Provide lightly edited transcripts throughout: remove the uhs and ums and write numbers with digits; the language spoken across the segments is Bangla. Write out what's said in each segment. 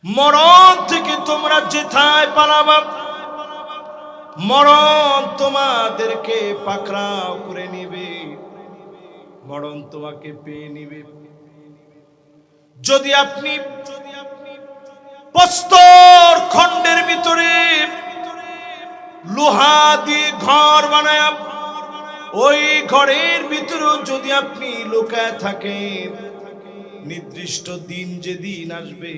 মরণ থেকে তোমরা যেথায় পালাবা, মরণ তোমাদেরকে পাকড়াও করে নিবে, মরণ তোমাকে পেয়ে নিবে। যদি আপনি প্রস্তর খণ্ডের ভিতরে লোহা দিয়ে ঘর বানায়, ওই ঘরের ভিতরে যদি আপনি লুকায় থাকেন, নির্দিষ্ট দিন যেদিন আসবে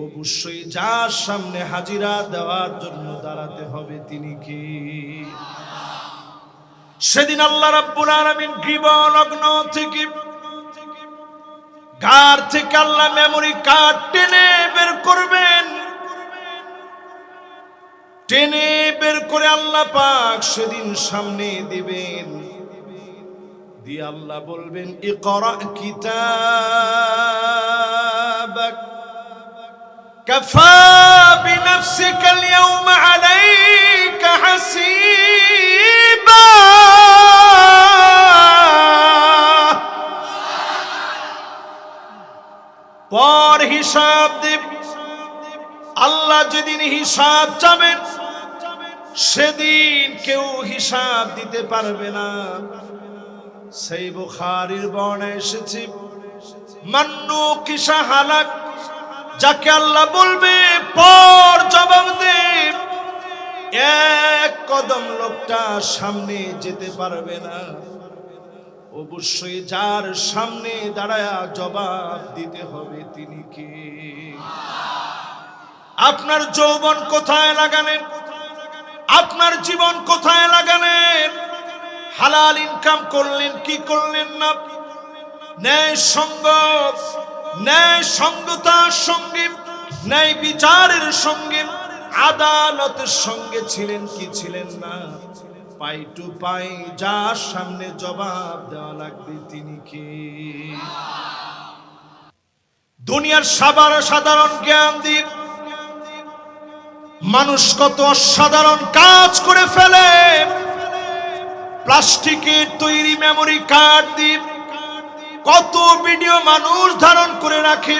অবশ্যই যার সামনে হাজিরা দেওয়ার জন্য দাঁড়াতে হবে তিনি কে? সেদিন আল্লাহ রাব্বুল আলামিন গ্রীবলগ্ন থেকে, গার থেকে আল্লাহ মেমোরি কার্ড টেনে বের করবেন। টেনে বের করে আল্লাহ পাক সেদিন সামনে দিবেন, দিয়ে আল্লাহ বলবেন ইকরা কিতাবাক কাফা বিনাফসিকা আল-ইয়াওমা আলাইকা হাসিবা। পর হিসাব দেব। আল্লাহ যেদিন হিসাব চাবেন সেদিন কেউ হিসাব দিতে পারবে না। সেই বুখারীর বর্ণনায় এসেছে মান্নু কিসা হালাক, যাকে আল্লাহ বলবে পর জবাব দে, এক কদম লোকটা সামনে যেতে পারবে না। অবশ্যই যার সামনে দাঁড়ায়া জবাব দিতে হবে তিনি কে? আপনার যৌবন কোথায় লাগালেন? আপনার জীবন কোথায় লাগালেন? হালাল ইনকাম করলেন কি করলেন না? ন্যায় সঙ্গ, ন্যায় সঙ্গতার সঙ্গে, ন্যায় বিচারের সঙ্গে, আদালতের সঙ্গে ছিলেন কি ছিলেন না? পাই টু পাই যার সামনে জবাব দেওয়া লাগবে তিনি কে? দুনিয়ার সাধারণ জ্ঞান দিয়ে মানুষ কত অসাধারণ কাজ করে ফেলে। প্লাস্টিকের তৈরি মেমোরি কার্ড দিয়ে কত ভিডিও মানুষ ধারণ করে রাখে।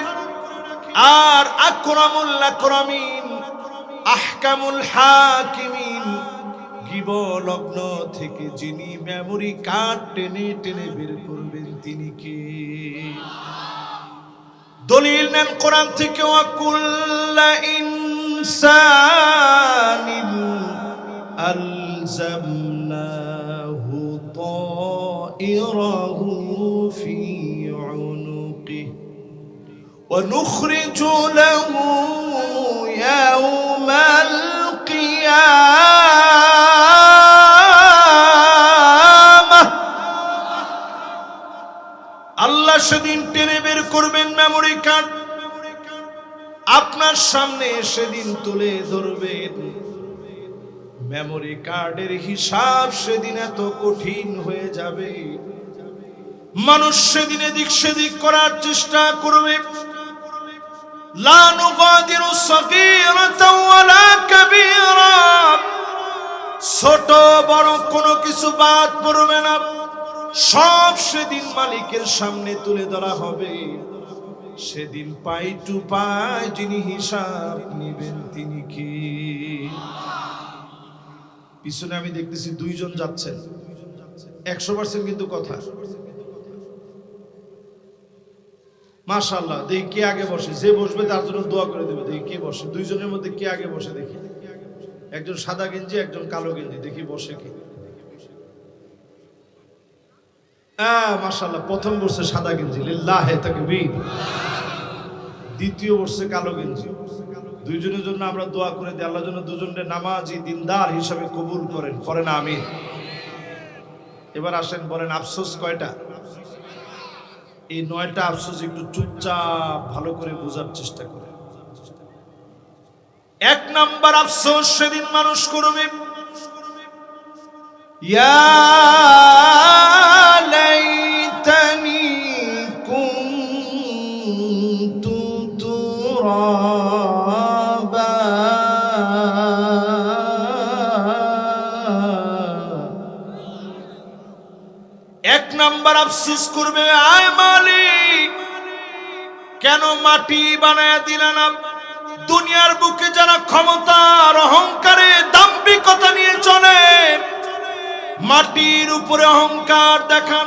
আর আকরামুল আকরামিন আহকামুল হাকিমিন গ্রীবলগ্ন থেকে যিনি মেমোরি কার্ড টেনে টেনে বের করবেন তিনি কে? দলিল নেন কোরআন থেকে, ওয়াকুল্লা ইনসানিন আলজামনাহু তাইরাহু ফি উনুকিহি ওয়া নুখরিজু লাহু ইয়াওমাল কিয়ামাহ। আল্লাহ সেদিন টেনে বের করবেন মেমোরি কার্ড, আপনার সামনে সেদিন তুলে ধরবেন। মেমোরি কার্ডের হিসাব সেদিন এত কঠিন হয়ে যাবে, মানুষ সেদিন এদিক সেদিক করার চেষ্টা করবে। লা নুগাদিরু সাগীরাতাও ওয়ালা কাবীরা, ছোট বড় কোনো কিছু বাদ পড়বে না। সব সেদিন মালিকের সামনে তুলে ধরা হবে। সেদিন পাই টু পাই যিনি হিসাব নেবেন তিনি কি? পিছনে আমি দেখতেছি দুইজন যাচ্ছেন, 100% কিন্তু কথা। মাশাআল্লাহ, দেখি কে আগে বসে। যে বসবে তার জন্য দোয়া করে দেবে। দেখি কে বসে, দুইজনের মধ্যে কে আগে বসে দেখি। একজন সাদা গেঞ্জি, একজন কালো গেঞ্জি, দেখি বসে কে। মাশাআল্লাহ, প্রথম বসছে সাদা গেঞ্জি, লিল্লাহি তাকবীর। দ্বিতীয় বসছে কালো গেঞ্জি। দুইজনের জন্য আমরা দোয়া করে দিই, আল্লাহ যেন দুজনের নামাজি দিনদার হিসাবে কবুল করেন। পড়েন আমিন। এবার আসেন, বলেন আফসোস কয়টা? এই 9টা আফসোস একটু চুপচাপ ভালো করে বোঝার চেষ্টা করেন। 1 নাম্বার আফসোস সেদিন মানুষ করবে, ইয়া লাইতানি কুনতু তুরাবা। 1 নাম্বার আফসোস করবে, আয় মালিক কেন মাটি বানায়া দিলেন? দুনিয়ার বুকে যারা ক্ষমতার অহংকারে দাম্ভিকতা নিয়ে চলে, মাটির উপরে অহংকার দেখান,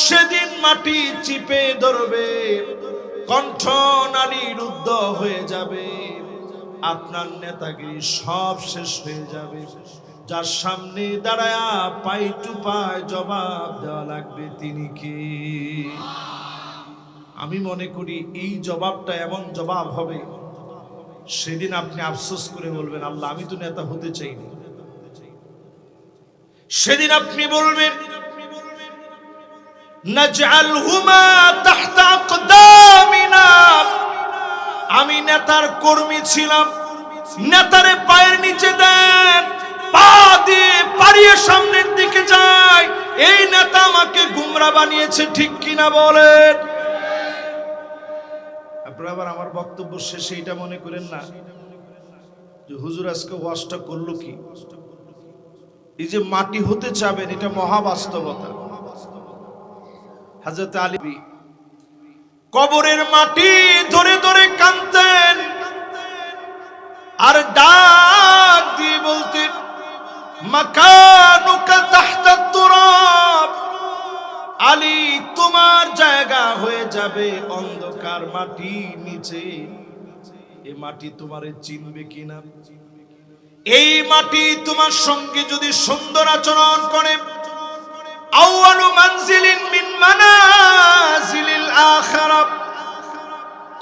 সেদিন মাটি চিপে ধরবে, কণ্ঠ নালী রুদ্ধ হয়ে যাবে, আপনার নেতাগিরি সব শেষ হয়ে যাবে। যার সামনে দাঁড়ায়া পাই টু পাই জবাব দেওয়া লাগবে, তিনি কি? আমি মনে করি এই জবাবটা এমন জবাব হবে, সেদিন আপনি আফসোস করে বলবেন, আল্লাহ আমি তো নেতা হতে চাইনি। সেদিন আপনি বলবেন, নাজআলহুমা তাহতা আকদামিনা, আমি নেতার কর্মী ছিলাম, নেতারে পায়ের নিচে দেন, পা দিয়ে পাড়িয়ে সামনের দিকে যায়, এই নেতা আমাকে গুমরা বানিয়েছে, ঠিক কিনা বলেন? আপনারা আবার আমার বক্তব্য শেষে এটা মনে করেন না যে হুজুর আজকে ওয়াজটা করলো কি। এই যে মাটি হতে চাবেন, এটা মহা বাস্তবতা। হযরত আলী কবরের মাটি ধরে ধরে কাঁদতেন আর ডাক দিয়ে বলতেন, মাকানুকা তাহতা তুরাব, আলী তোমার জায়গা হয়ে যাবে অন্ধকার মাটি নিচে। এই মাটি তোমারে চিনবে কিনা? এই মাটি তোমার সঙ্গে যদি সুন্দর আচরণ করে, আউয়ালু মানজিলিন মিন মানাজিলিল আখিরাহ,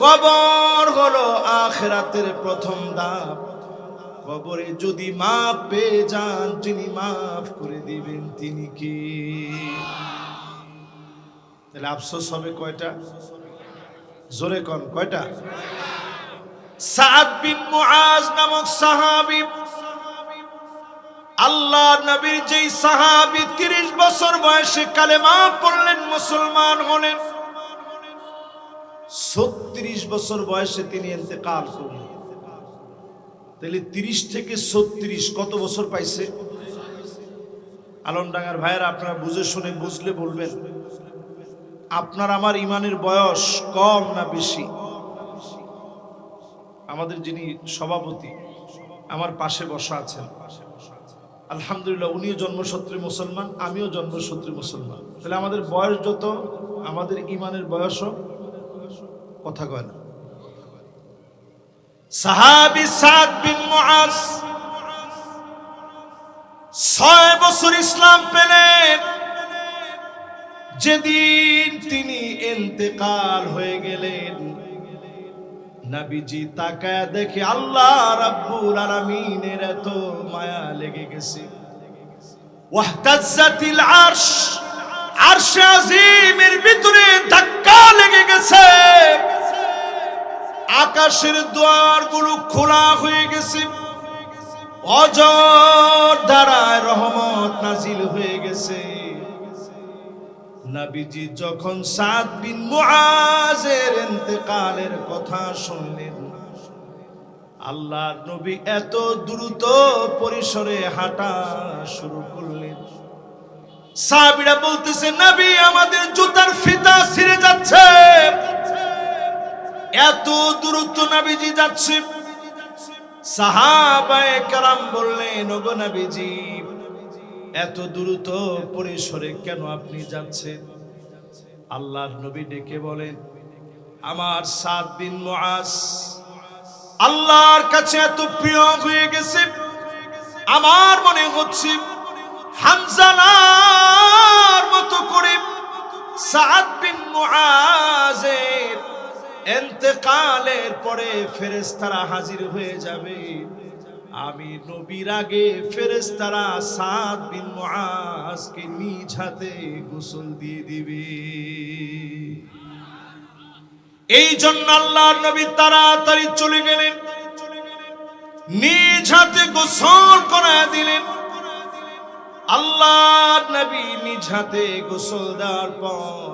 কবর হলো আখিরাতের প্রথম ধাপ। কবরে যদি মাপ পেয়ে যান, যিনি মাফ করে দিবেন তিনি কি? তাহলে আফসোস হবে কয়টা? জোরে কোন কয়টা? সাদ বিন মুআজ নামক সাহাবী, আল্লাহ নবীর যেই সাহাবী 30 বছর বয়সে কালেমা পড়লেন, মুসলমান হলেন, 36 বছর বয়সে তিনি ইন্তেকাল করলেন। তাহলে 30 থেকে 36 কত বছর পাইছে? আলমডাঙ্গার ভাইয়েরা, আপনারা বুঝে শুনে বুঝলে বলবেন, আপনার আমার ইমানের বয়স কম না বেশি? আমাদের যিনি সভাপতি আমার পাশে বসা আছেন, আলহামদুলিল্লাহ, উনিও জন্মসূত্রে মুসলমান, আমিও জন্মসূত্রে মুসলমান। তাহলে আমাদের বয়স যত, আমাদের ইমানের বয়সও কথা কয় না। সাহাবী সাদ বিন মুআজ 6 বছর ইসলাম পেলেন। যেদিন তিনি ইন্তেকাল হয়ে গেলেন, নবীজি তাকায় দেখে আল্লাহ রাব্বুল আলামিনের এত মায়া লেগে গেছে। ওয়াহতাজ্জাতিল আরশ, আরশে আজিমের ভিতরে ধাক্কা লেগে গেছে, আকাশের দুয়ারগুলো খোলা হয়ে গেছে, অজর ধারায় রহমত নাজিল হয়ে গেছে। নবীজি যখন সাদ বিন মুআজের ইন্তেকালের কথা শুনলেন, আল্লাহর নবী এত দ্রুত পরিসরে হাঁটা শুরু করলেন। সাহাবীরা বলতেছে, নবী আমাদের জুতার ফিতা ছিঁড়ে যাচ্ছে, এত দ্রুত নবীজি যাচ্ছে। সাহাবায়ে কেরাম বললেন, ওগো নবীজি এত দ্রুত পরিসরে কেন আপনি যাচ্ছেন? আল্লাহর নবী ডেকে বলেন, আমার সাদ বিন মুআজ আল্লাহর কাছে এত প্রিয় হয়ে গেছে, আমার মনে হচ্ছে হানজালার মতো করে সাদ বিন মুআজের ইন্তেকালের পরে ফেরেশতারা হাজির হয়ে যাবে। আমি নবীর আগে ফেরেশতারা সাদ বিন মুআজকে নিজ হাতে গোসল দিয়ে দিবে। এই জন্য আল্লাহর নবী তাড়াতাড়ি চলে গেলেন, নিজ হাতে গোসল করায় দিলেন। আল্লাহর নবী নিজ হাতে গোসল দেওয়ার পর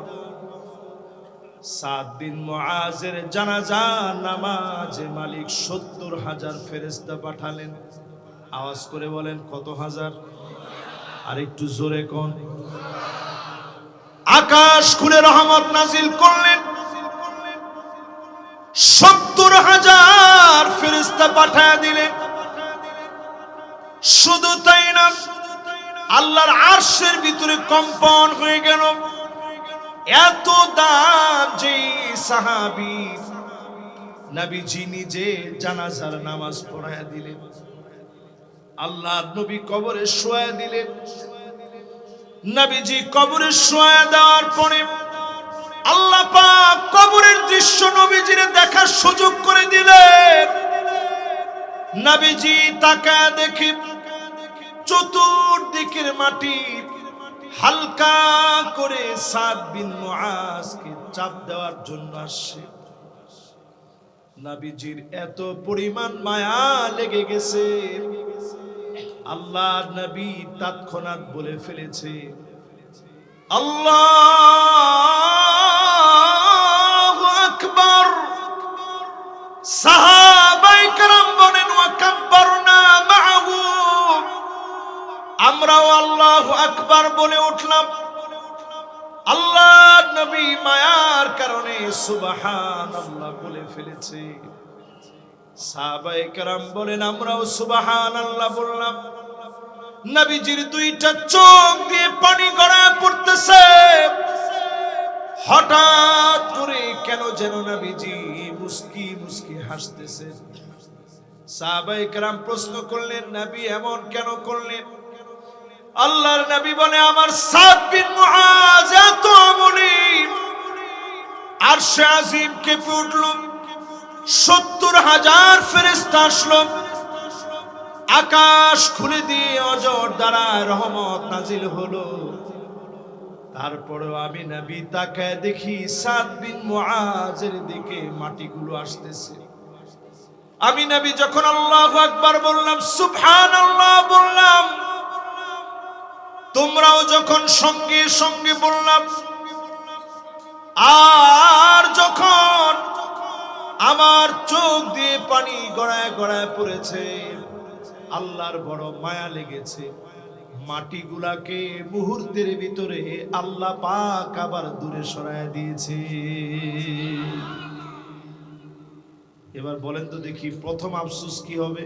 সাদ বিন মুআজের জানাজা নামাজে মালিক 70,000 ফেরেশতা পাঠালেন। আওয়াজ করে বলেন কত হাজার? আর একটু জোরে কোন? আকাশ খুলে রহমত নাজিল করলেন। 70,000 ফেরেশতা পাঠায় দিলেন। শুধু তাই না, আল্লাহর আরশের ভিতরে কম্পন হয়ে গেল। এত দাম যে সাহাবী নবীজি নিজে জানাজার নামাজ পড়ায়া দিলেন, আল্লাহর নবী কবরে শোয়া দিলেন। নবীজি কবরে শোয়া দেওয়ার পরে আল্লাহ পাক কবরের দৃশ্য নবীজির দেখার সুযোগ করে দিলেন। নবীজি তাকায় দেখে চতুর্দিকের মাটি হালকা করে সাদ বিন মুআজকে চাপ দেওয়ার জন্য আসছে। নবীজির এত পরিমাণ মায়া লেগে গেছে, আল্লাহর নবী তৎক্ষণাৎ বলে ফেলেছে, আল্লাহু আকবার। সাহাবায়ে কেরাম বলেন, ওয়া কাব্বারনা মাআহু, আমরাও আল্লাহু আকবার বলে উঠলাম। আল্লাহর নবী মায়ার কারণে সুবহানাল্লাহ বলে ফেলেছে। সাহাবায়ে কেরাম বলেন, আমরাও সুবহানাল্লাহ বললাম। নবীজির দুইটা চোখ দিয়ে পানি গড়ায় পড়তেছে। হঠাৎ করে কেন যেন নবীজি মুস্কি মুস্কি হাসতেছে। সাহাবায়ে কেরাম প্রশ্ন করলেন, নবী এমন কেন করলেন? আল্লাহর নবী বলে, আমার সাদ বিন মুআজ এত আমলি, আরশে আজিম কেঁপে উঠল। 70,000 ফেরেশতা আসলো, আকাশ খুলে দিয়ে অজর দ্বারা রহমত নাজিল হলো। তারপরেও আমি নবী তাকায় দেখি সাদ বিন মুআজের দিকে মাটিগুলো আসতেছে। আমি নবী যখন আল্লাহু আকবার বললাম, সুবহানাল্লাহ বললাম, তোমরাও যখন সঙ্গে সঙ্গে বললাম, আর যখন আমার চোখ দিয়ে পানি গড়ায় গড়ায় পড়েছে, আল্লাহর বড় মায়া লেগেছে। মাটিগুলাকে মুহূর্তের ভিতরে আল্লাহ পাক আবার দূরে সরায় দিয়েছে। এবার বলেন তো দেখি, প্রথম আফসোস কি হবে?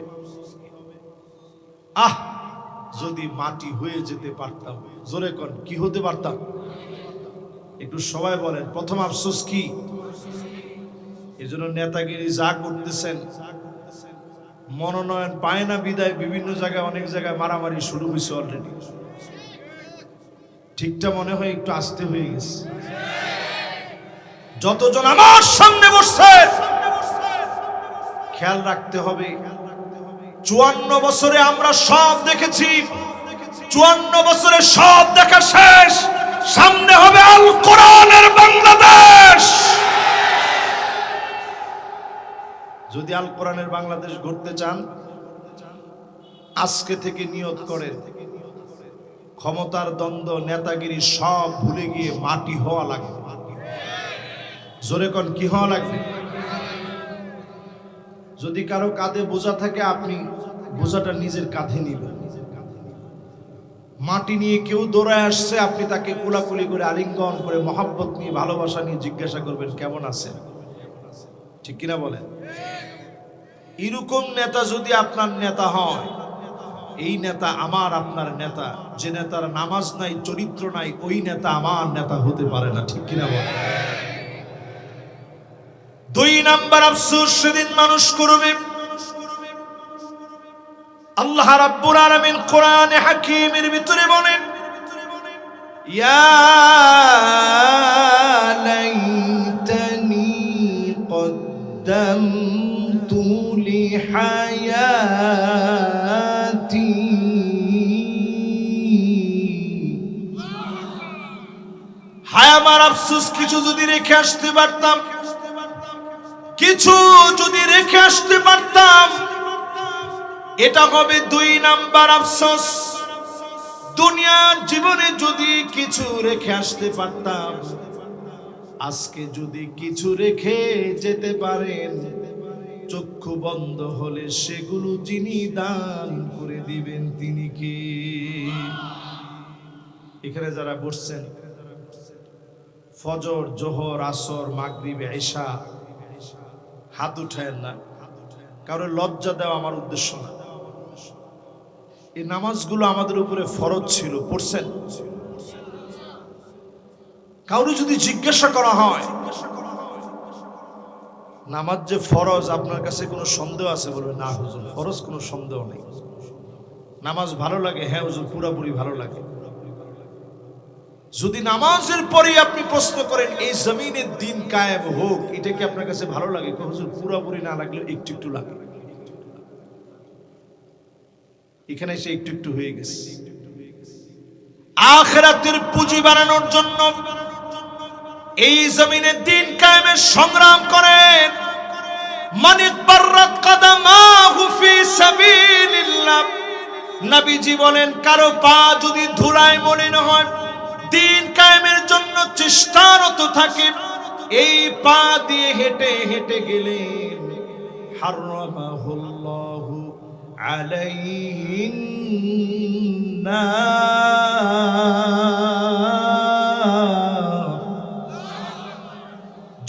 যদি মাটি হয়ে যেতে পারতাম। জোরে কোন, কি হতে পারতাম? একটু সবাই বলেন, প্রথম আফসোস কি? এজন্য নেতাগিরি যা করতেছেন, মনোনয়ন পায় না বিদায় বিভিন্ন জায়গায়, অনেক জায়গায় মারামারি শুরু হয়েছে অলরেডি। ঠিকটা মনে হয় একটু আস্তে হয়ে গেছে। যতজন আমার সামনে বসছে খেয়াল রাখতে হবে। 54 বছরে আমরা সব দেখেছি, 54 বছরে সব দেখা শেষ। সামনে হবে আল কোরআনের বাংলাদেশ। যদি আল কোরআনের বাংলাদেশ গড়তে চান, আজকে থেকে নিয়ত করেন, ক্ষমতার দ্বন্দ্ব, নেতাগিরি সব ভুলে গিয়ে মাটি হওয়া লাগবে। জোরে কোন, কি হওয়া লাগবে? যদি কারো কাঁধে বোঝা থাকে, আপনি বোঝাটা নিজের কাঁধে নিবেন। মাটি নিয়ে কেউ দৌড়ায় আসছে, আপনি তাকে কোলাকুলি করে আলিঙ্গন করে মহব্বত নিয়ে ভালোবাসা নিয়ে জিজ্ঞাসা করবেন, কেমন আছেন? ঠিক কিনা বলেন? এরকম নেতা যদি আপনার নেতা হয়, এই নেতা আমার আপনার নেতা। যে নেতার নামাজ নাই, চরিত্র নাই, ওই নেতা আমার নেতা হতে পারে না। ঠিক কিনা বলেন? 2 নাম্বার আফসোস সেদিন মানুষ করবে। আল্লাহ রাব্বুল আলামিন কোরআনে হাকীমের ভিতরে বলেন, ইয়া লাইতানি কদ্দামতু লিহায়াতি। হায় আমার আফসোস, কিছু যদি রেখে আসতে পারতাম, কিছু যদি রেখে আসতে পারতাম। এটা হবে 2 নাম্বার আফসোস। দুনিয়ার জীবনে যদি কিছু রেখে আসতে পারতাম। আজকে যদি কিছু রেখে যেতে পারেন, চক্ষু বন্ধ হলে সেগুলো যিনি দান করে দিবেন তিনি কে? এখানে যারা বসছেন, ফজর, জোহর, আসর, মাগরিব, ইশা, হাত উঠায়েন না। কারো লজ্জা দেওয়া আমার উদ্দেশ্য না। এই নামাজগুলো আমাদের উপরে ফরজ ছিল, পড়ছেন? কারো যদি জিজ্ঞাসা করা হয় নামাজ যে ফরজ, আপনার কাছে কোনো সন্দেহ আছে? বলবে না হুজুর, ফরজ কোনো সন্দেহ নেই। নামাজ ভালো লাগে? হ্যাঁ হুজুর, পুরাপুরি ভালো লাগে। যদি নামাজের পরে আপনি প্রশ্ন করেন এই জমিনে দিন কায়েম হোক, এটা কি আপনার কাছে ভালো লাগে? হুজুর পুরাপুরি না লাগলে একটু একটু লাগে। এখানে সে একটু একটু হয়ে গেছে। আখিরাতের পুঁজি বানানোর জন্য এই জমিনে দিন কায়েমের সংগ্রাম করেন। মানিক বাররাত কাদামাহু ফি সাবিলিল্লাহ, নবীজি বলেন কারো পা যদি ধুলায় মলিন হয়, দিন কায়েমের জন্য চেষ্টারত থাকে, এই পা দিয়ে হেঁটে হেঁটে গেলেন হারামাহুল্লাহু আলাইহিন নার,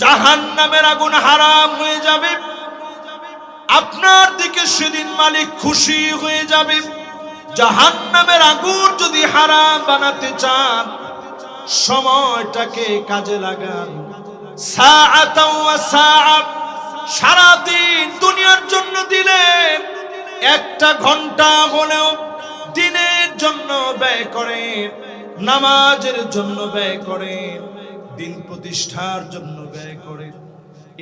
জাহান্নামের আগুন হারাম হয়ে যাবে। আপনার দিকে সেদিন মালিক খুশি হয়ে যাবে। জাহান্নামের আগুন যদি হারাম বানাতে চান, সময়টাকে কাজে লাগান। সাআতাও ওয়া সাআ, সারাদিন দুনিয়ার জন্য দিলেন, একটা ঘন্টা হলেও দিনের জন্য ব্যয় করেন, নামাজের জন্য ব্যয় করেন, দিন প্রতিষ্ঠার জন্য ব্যয় করেন।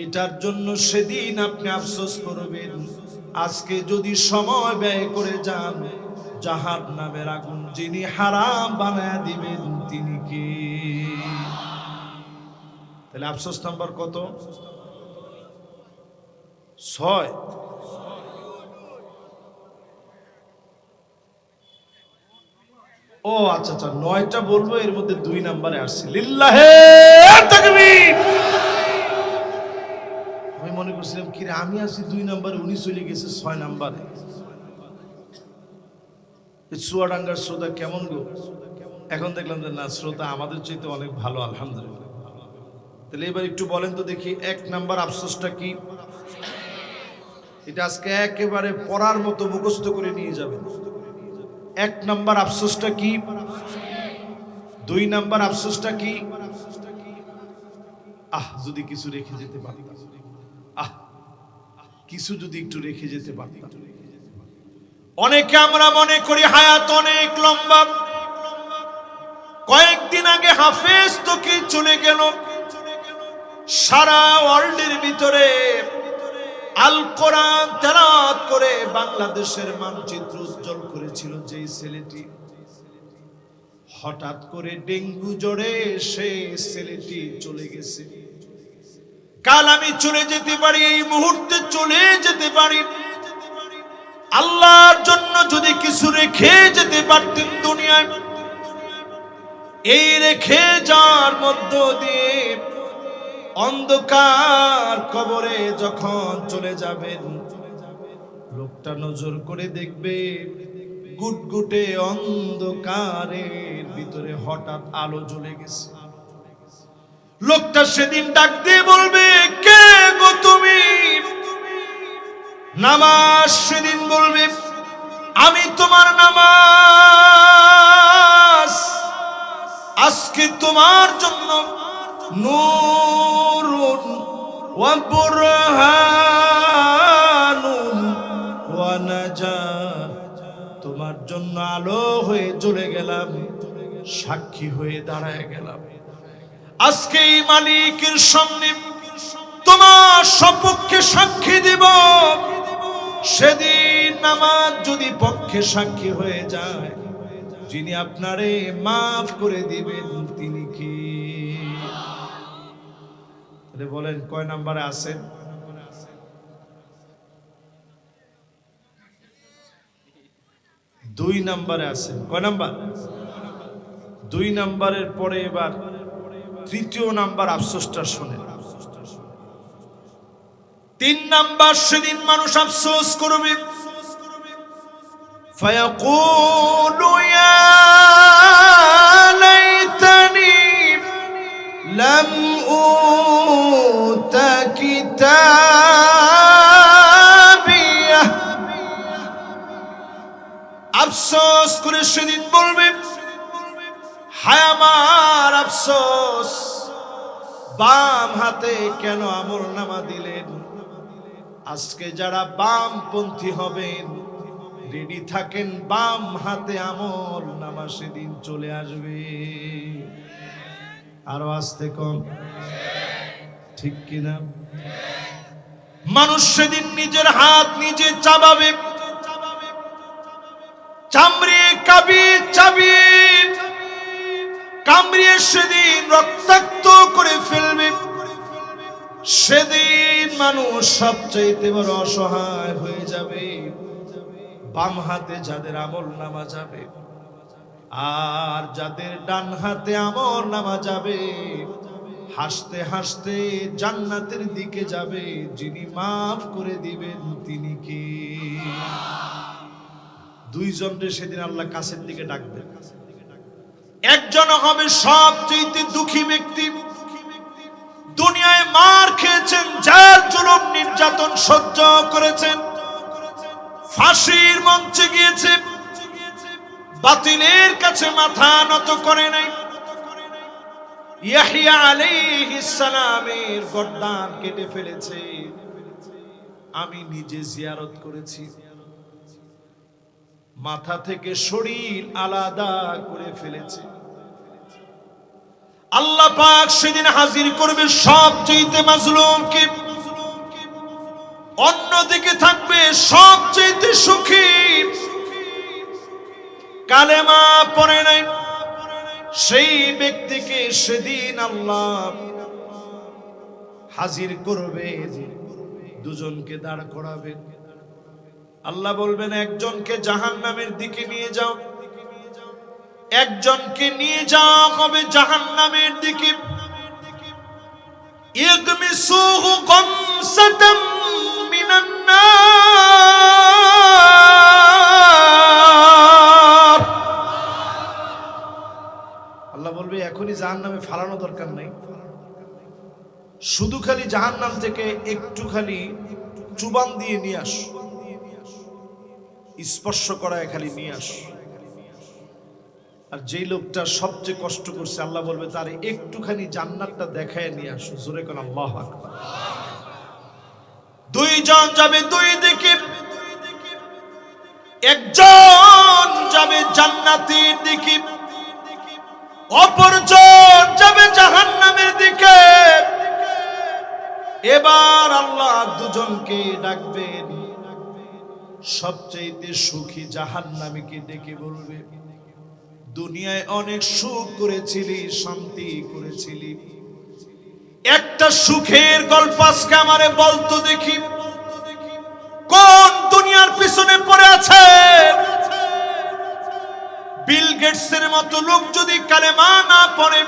এটার জন্য সেদিন আপনি আফসোস করবেন। আজকে যদি সময় ব্যয় করে যান, জাহান্নামের আগুন যিনি হারাম বানায়া দিবেন তিনি কে? তাহলে আফসোস নাম্বার কত? 6। ও আচ্ছা আচ্ছা, 9টা বলবো, এর মধ্যে 2 নম্বরে আসছে। লিল্লাহে তাকবীর। আমি মনে করছিলাম কি রে, আমি আছি 2 নম্বরে, উনি চলে গেছে 6 নম্বরে। চুয়াডাঙ্গার শ্রোতা কেমন গো? এখন দেখলাম যে না, শ্রোতা আমাদের চাইতে অনেক ভালো, আলহামদুলিল্লাহ। তাহলে এবার একটু বলেন তো দেখি, 1 নাম্বার আফসোসটা কি? এটা আজকে একেবারে পড়ার মতো মুখস্থ করে নিয়ে যাবেন। 1 নাম্বার আফসোসটা কি? 2 নাম্বার আফসোসটা কি? যদি কিছু রেখে যেতে পারতাম, কিছু যদি একটু রেখে যেতে পারতাম। অনেকে আমরা মনে করি হায়াত অনেক লম্বা। কয়েকদিন আগে হাফেজ তো কি চলে গেল, সারা ওয়ার্ল্ডের ভিতরে আল কোরআন তেলাওয়াত করে বাংলাদেশের মানচিত্র উজ্জ্বল করেছিল যেই ছেলেটি, হঠাৎ করে ডেঙ্গু জ্বরে সেই ছেলেটি চলে গেছে। কাল আমি চলে যেতে পারি, এই মুহূর্তে চলে যেতে পারি। আল্লাহর জন্য যদি কিছু রেখে যেতে পারতেন দুনিয়ায়, এই রেখে যাওয়ার মধ্য দিয়ে অন্ধকার কবরে যখন চলে যাবেন, লোকটা নজর করে দেখবে গুটগুটে অন্ধকারের ভিতরে হঠাৎ আলো জ্বলে গেছে। লোকটা সেদিন ডাক দিয়ে বলবে, কে গো তুমি? নামাজ সেদিন বলবে, আমি তোমার নামাজ। আজকে তোমার জন্য নূরুন ওয়া বুরহানুন ওয়া নাজাত, তোমার জন্য আলো হয়ে জ্বলে গেলাম, সাক্ষী হয়ে দাঁড়ায় গেলাম। আজকে এই মালিকের সামনে তোমার সপক্ষে সাক্ষী দিব। সেদিন নামাজ যদি পক্ষে সাক্ষী হয়ে যায়, যিনি আপনারে মাফ করে দিবেন তিনি কি? তাহলে বলেন কয় নাম্বারে আছেন? 2 নাম্বারে আছেন। কয় নাম্বার? 2 নাম্বারের পরে এবার 3য় নাম্বার আফসোসটা শোনেন। 3 নাম্বার সেদিন মানুষ আফসোস করবে, ফায়াকুলু ইয়া লাইতানি লাম উতা কিতাবি আফসোস করে সেদিন বলবে, হায় আমার আফসোস, বাম হাতে কেন আমলনামা দিলেন। আজকে যারা বামপন্থী হবেন রেডি থাকেন, বাম হাতে আমলনামা সেদিন চলে আসবে। আরো আসতে কম, ঠিক কিনা? মানুষ সেদিন নিজের হাত নিজে চাবাবে, চামড়ে কামড়িয়ে সেদিন রক্তাক্ত করে ফেলবে। সেদিন মানুষ সবচেয়ে বড় অসহায় হয়ে যাবে। বাম হাতে যাদের আমলনামা যাবে আর যাদের ডান হাতে আমলনামা যাবে, হাসতে হাসতে জান্নাতের দিকে যাবে। যিনি মাফ করে দিবেন তিনি কি? দুইজনকে সেদিন আল্লাহ কাছের দিকে ডাকবেন। একজন হবে সবচেয়ে দুঃখী ব্যক্তি, দুনিয়ায় মার খেয়েছেন, জেল জুলুম নির্যাতন সহ্য করেছেন, ফাঁসির মঞ্চে গিয়েছে, বাতিলের কাছে মাথা নত করে নাই। ইয়াহইয়া আলাইহিস সালামের গর্দান কেটে ফেলেছে, আমি নিজে জিয়ারত করেছি। মাথা থেকে শরীর আলাদা করে ফেলেছে। আল্লাহ পাক সেদিন হাজির করবে সবচেয়ে মাজলুমকে, অন্যদিকে থাকবে সবচেয়ে সুখী, কালেমা পড়ে নাই সেই ব্যক্তিকে সেদিন আল্লাহ হাজির করবে, দুজনকে দাঁড় করাবেন। আল্লাহ বলবেন, একজনকে জাহান্নামের দিকে নিয়ে যাও, একজনকে নিয়ে যাওয়া হবে জাহান্নামের দিকে। ইগমিসুহু গামসাতাম মিনান নার। আল্লাহ বলবে, এখনই জাহান্নামে ফালানো দরকার নাই, শুধু খালি জাহান্নাম থেকে একটু খালি চুবান দিয়ে নিয়ে আস, স্পর্শ করায় খালি নিয়ে আস। আর যেই লোকটা সবচেয়ে কষ্ট করছে, আল্লাহ বলবে তার একটুখানি জান্নাতটা দেখায় নিয়ে আসো। জোরে কোন আল্লাহু আকবার। দুইজন যাবে দুই দিকে, একজন যাবে জান্নাতের দিকে, অপরজন যাবে জাহান্নামের দিকে। এবার আল্লাহ দুজনকে ডাকবেন, সবচেয়ে সুখী জাহান্নামীকে ডেকে বলবে, দুনিয়ায় অনেক সুখ করেছিলি, শান্তি করেছিলি, একটা সুখের গল্প আজকে আমারে বলতো দেখি, কোন দুনিয়ার পিছনে পড়ে আছে? বিল গেটসের মতো লোক যদি কালেমা না পড়ে,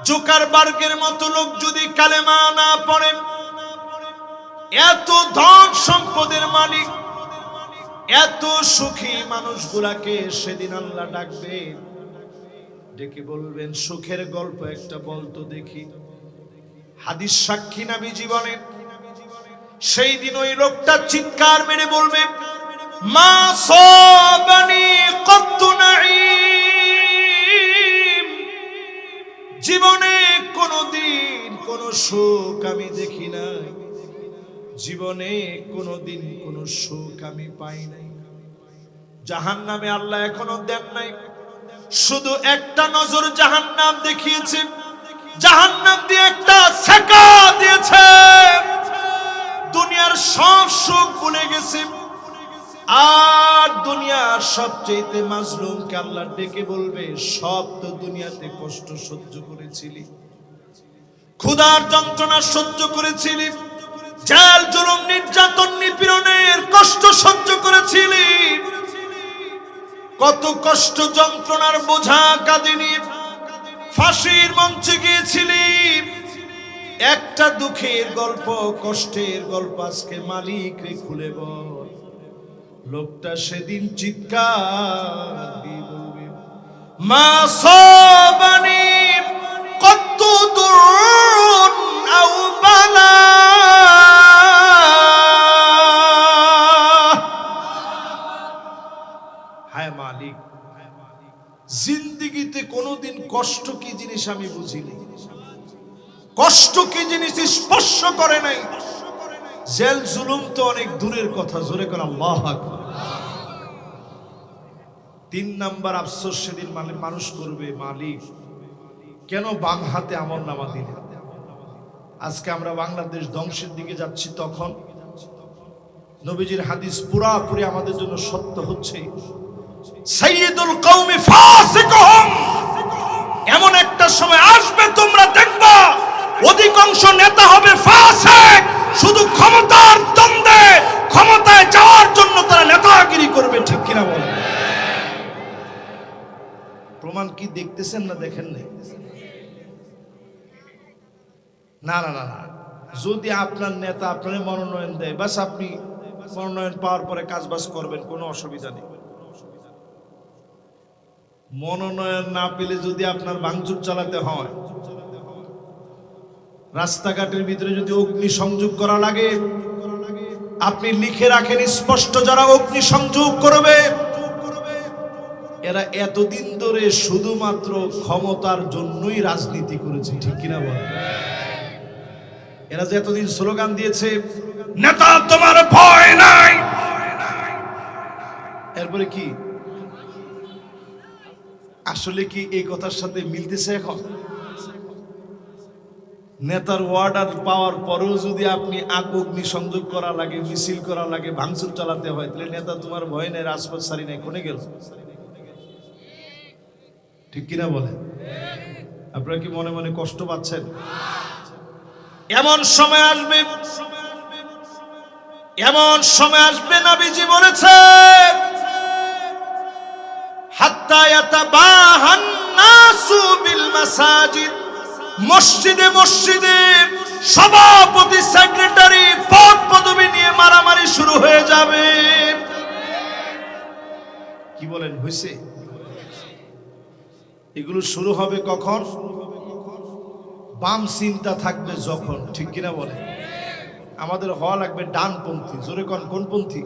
জুকারবার্গের মতো লোক যদি কালেমা না পড়ে, এত ধন সম্পদের মালিক, এত সুখী মানুষগুলাকে সেদিন আল্লাহ ডাকবেন, ডেকে বলবেন, সুখের গল্প একটা বলতো দেখি। হাদিস সাক্ষী নবী জীবনে। সেই দিন ওই লোকটা চিৎকার মেরে বলবে, মা সাবানি কত্তু নাঈম, জীবনে কোনদিন কোন সুখ আমি দেখি নাই, জীবনে কোনদিন কোন সুখ আমি পাই নাই। জাহান্নামে আল্লাহ এখনো দেন নাই, শুধু একটা নজর জাহান্নাম দেখিয়েছে, জাহান্নাম দিয়ে একটা ছ্যাঁকা দিয়েছে, দুনিয়ার সব সুখ ভুলে গেছে। আর দুনিয়ার সবচেয়ে মাজলুমকে আল্লাহ ডেকে বলবে, সব তো দুনিয়াতে কষ্ট সহ্য করেছিলি, ক্ষুধার যন্ত্রণা সহ্য করেছিলি, জেল জুলুম নির্যাতন নিপীড়নের কষ্ট সহ্য করেছিলি, কত কষ্ট যন্ত্রণার বোঝা কাঁধে নিয়ে ফাঁসির মঞ্চে গিয়েছিলি। একটা দুঃখের গল্প, কষ্টের গল্প আজকে মালিক রে খুলে বল। লোকটা সেদিন চিৎকার দিয়ে বলবে, মা সাবানি কত্তু দুরুন আও বালা, পৃথিবীতে কোনোদিন কষ্ট কি জিনিস আমি বুঝিনি, কষ্ট কি জিনিস স্পর্শ করে নাই। জেল জুলুম তো অনেক দূরের কথা, জোরে করে আল্লাহু আকবার। 3 নাম্বার আফসোস সেদিন মানুষ করবে, মালিক কেন বাম হাতে আমলনামা দিলেন। আজকে আমরা বাংলাদেশ ধ্বংসের দিকে যাচ্ছি, তখন নবীজির হাদিস পুরাপুরি আমাদের জন্য সত্য হচ্ছে, সাইয়্যিদুল কওমি ফাসিকুহুম, এমন একটা সময় আসবে তোমরা দেখবা অধিকাংশ নেতা হবে ফাসিক, শুধু ক্ষমতার দ্বন্দ্বে ক্ষমতায় যাওয়ার জন্য তারা নেতাগিরি করবে, ঠিক কিনা বলেন? প্রমাণ কি দেখতেছেন না দেখেন নাই? না না না না, যদি আপনার নেতা আপনার মনোনয়ন দেয়, বাস আপনি মনোনয়ন পাওয়ার পরে কাজবাজ করবেন, কোনো অসুবিধা নেই। মনোনয়ন না পেলে যদি আপনার ভাঙচুর চালাতে হয়, রাস্তাঘাটের ভিতরে যদি অগ্নি সংযোগ করা লাগে, আপনি লিখে রাখেন স্পষ্ট, যারা অগ্নি সংযোগ করবে এরা এতদিন ধরে শুধুমাত্র ক্ষমতার জন্যই রাজনীতি করেছে, ঠিক কিনা বলেন? এরা যে এতদিন স্লোগান দিয়েছে, নেতা তোমার ভয় নাই, এরপরে কি আসলে কি এই কথার সাথে মিলতেছে? এখন নেতার অর্ডার পাওয়ার পরেও যদি আপনি অগ্নি সংযোগ করা লাগে, মিছিল করা লাগে, ভাঙচুর চালাতে হয়, তাহলে নেতা তোমার ভয় নাই, রাজপথ সারি নাই, কোনে গেল? ঠিক কিনা বলেন? আপনারা কি মনে মনে কষ্ট পাচ্ছেন? এমন সময় আসবে, এমন সময় আসবে, নবীজি বলেছেন, হাত্তা ইয়াতাবাহান নাসু বিল মাসাজিদ, মসজিদে মসজিদে সভাপতি সেক্রেটারি পদ পদবি নিয়ে মারামারি শুরু হয়ে যাবে। কি বলেন, হইছে? এগুলো শুরু হবে কখন? বাম চিন্তা থাকবে যখন, ঠিক কিনা বলে? আমাদের হওয়া লাগবে ডানপন্থী, জোরে কোন কোনপন্থী?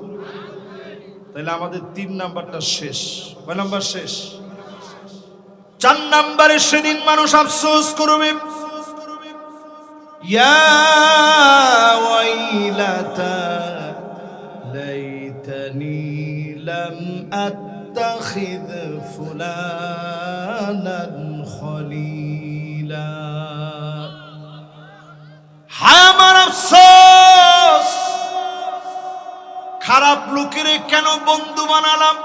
তাহলে আমাদের 3 নাম্বারটা শেষ। কয় নাম্বার শেষ? 4 নাম্বারে সেদিন মানুষ আফসোস করবে, ইয়া ওয়াইলাতা লাইতানি লাম আত্তাখিয ফুলানান খলিলা। হায় আমার আফসোস, খারাপ লোকের কেন বন্ধু বানালাম।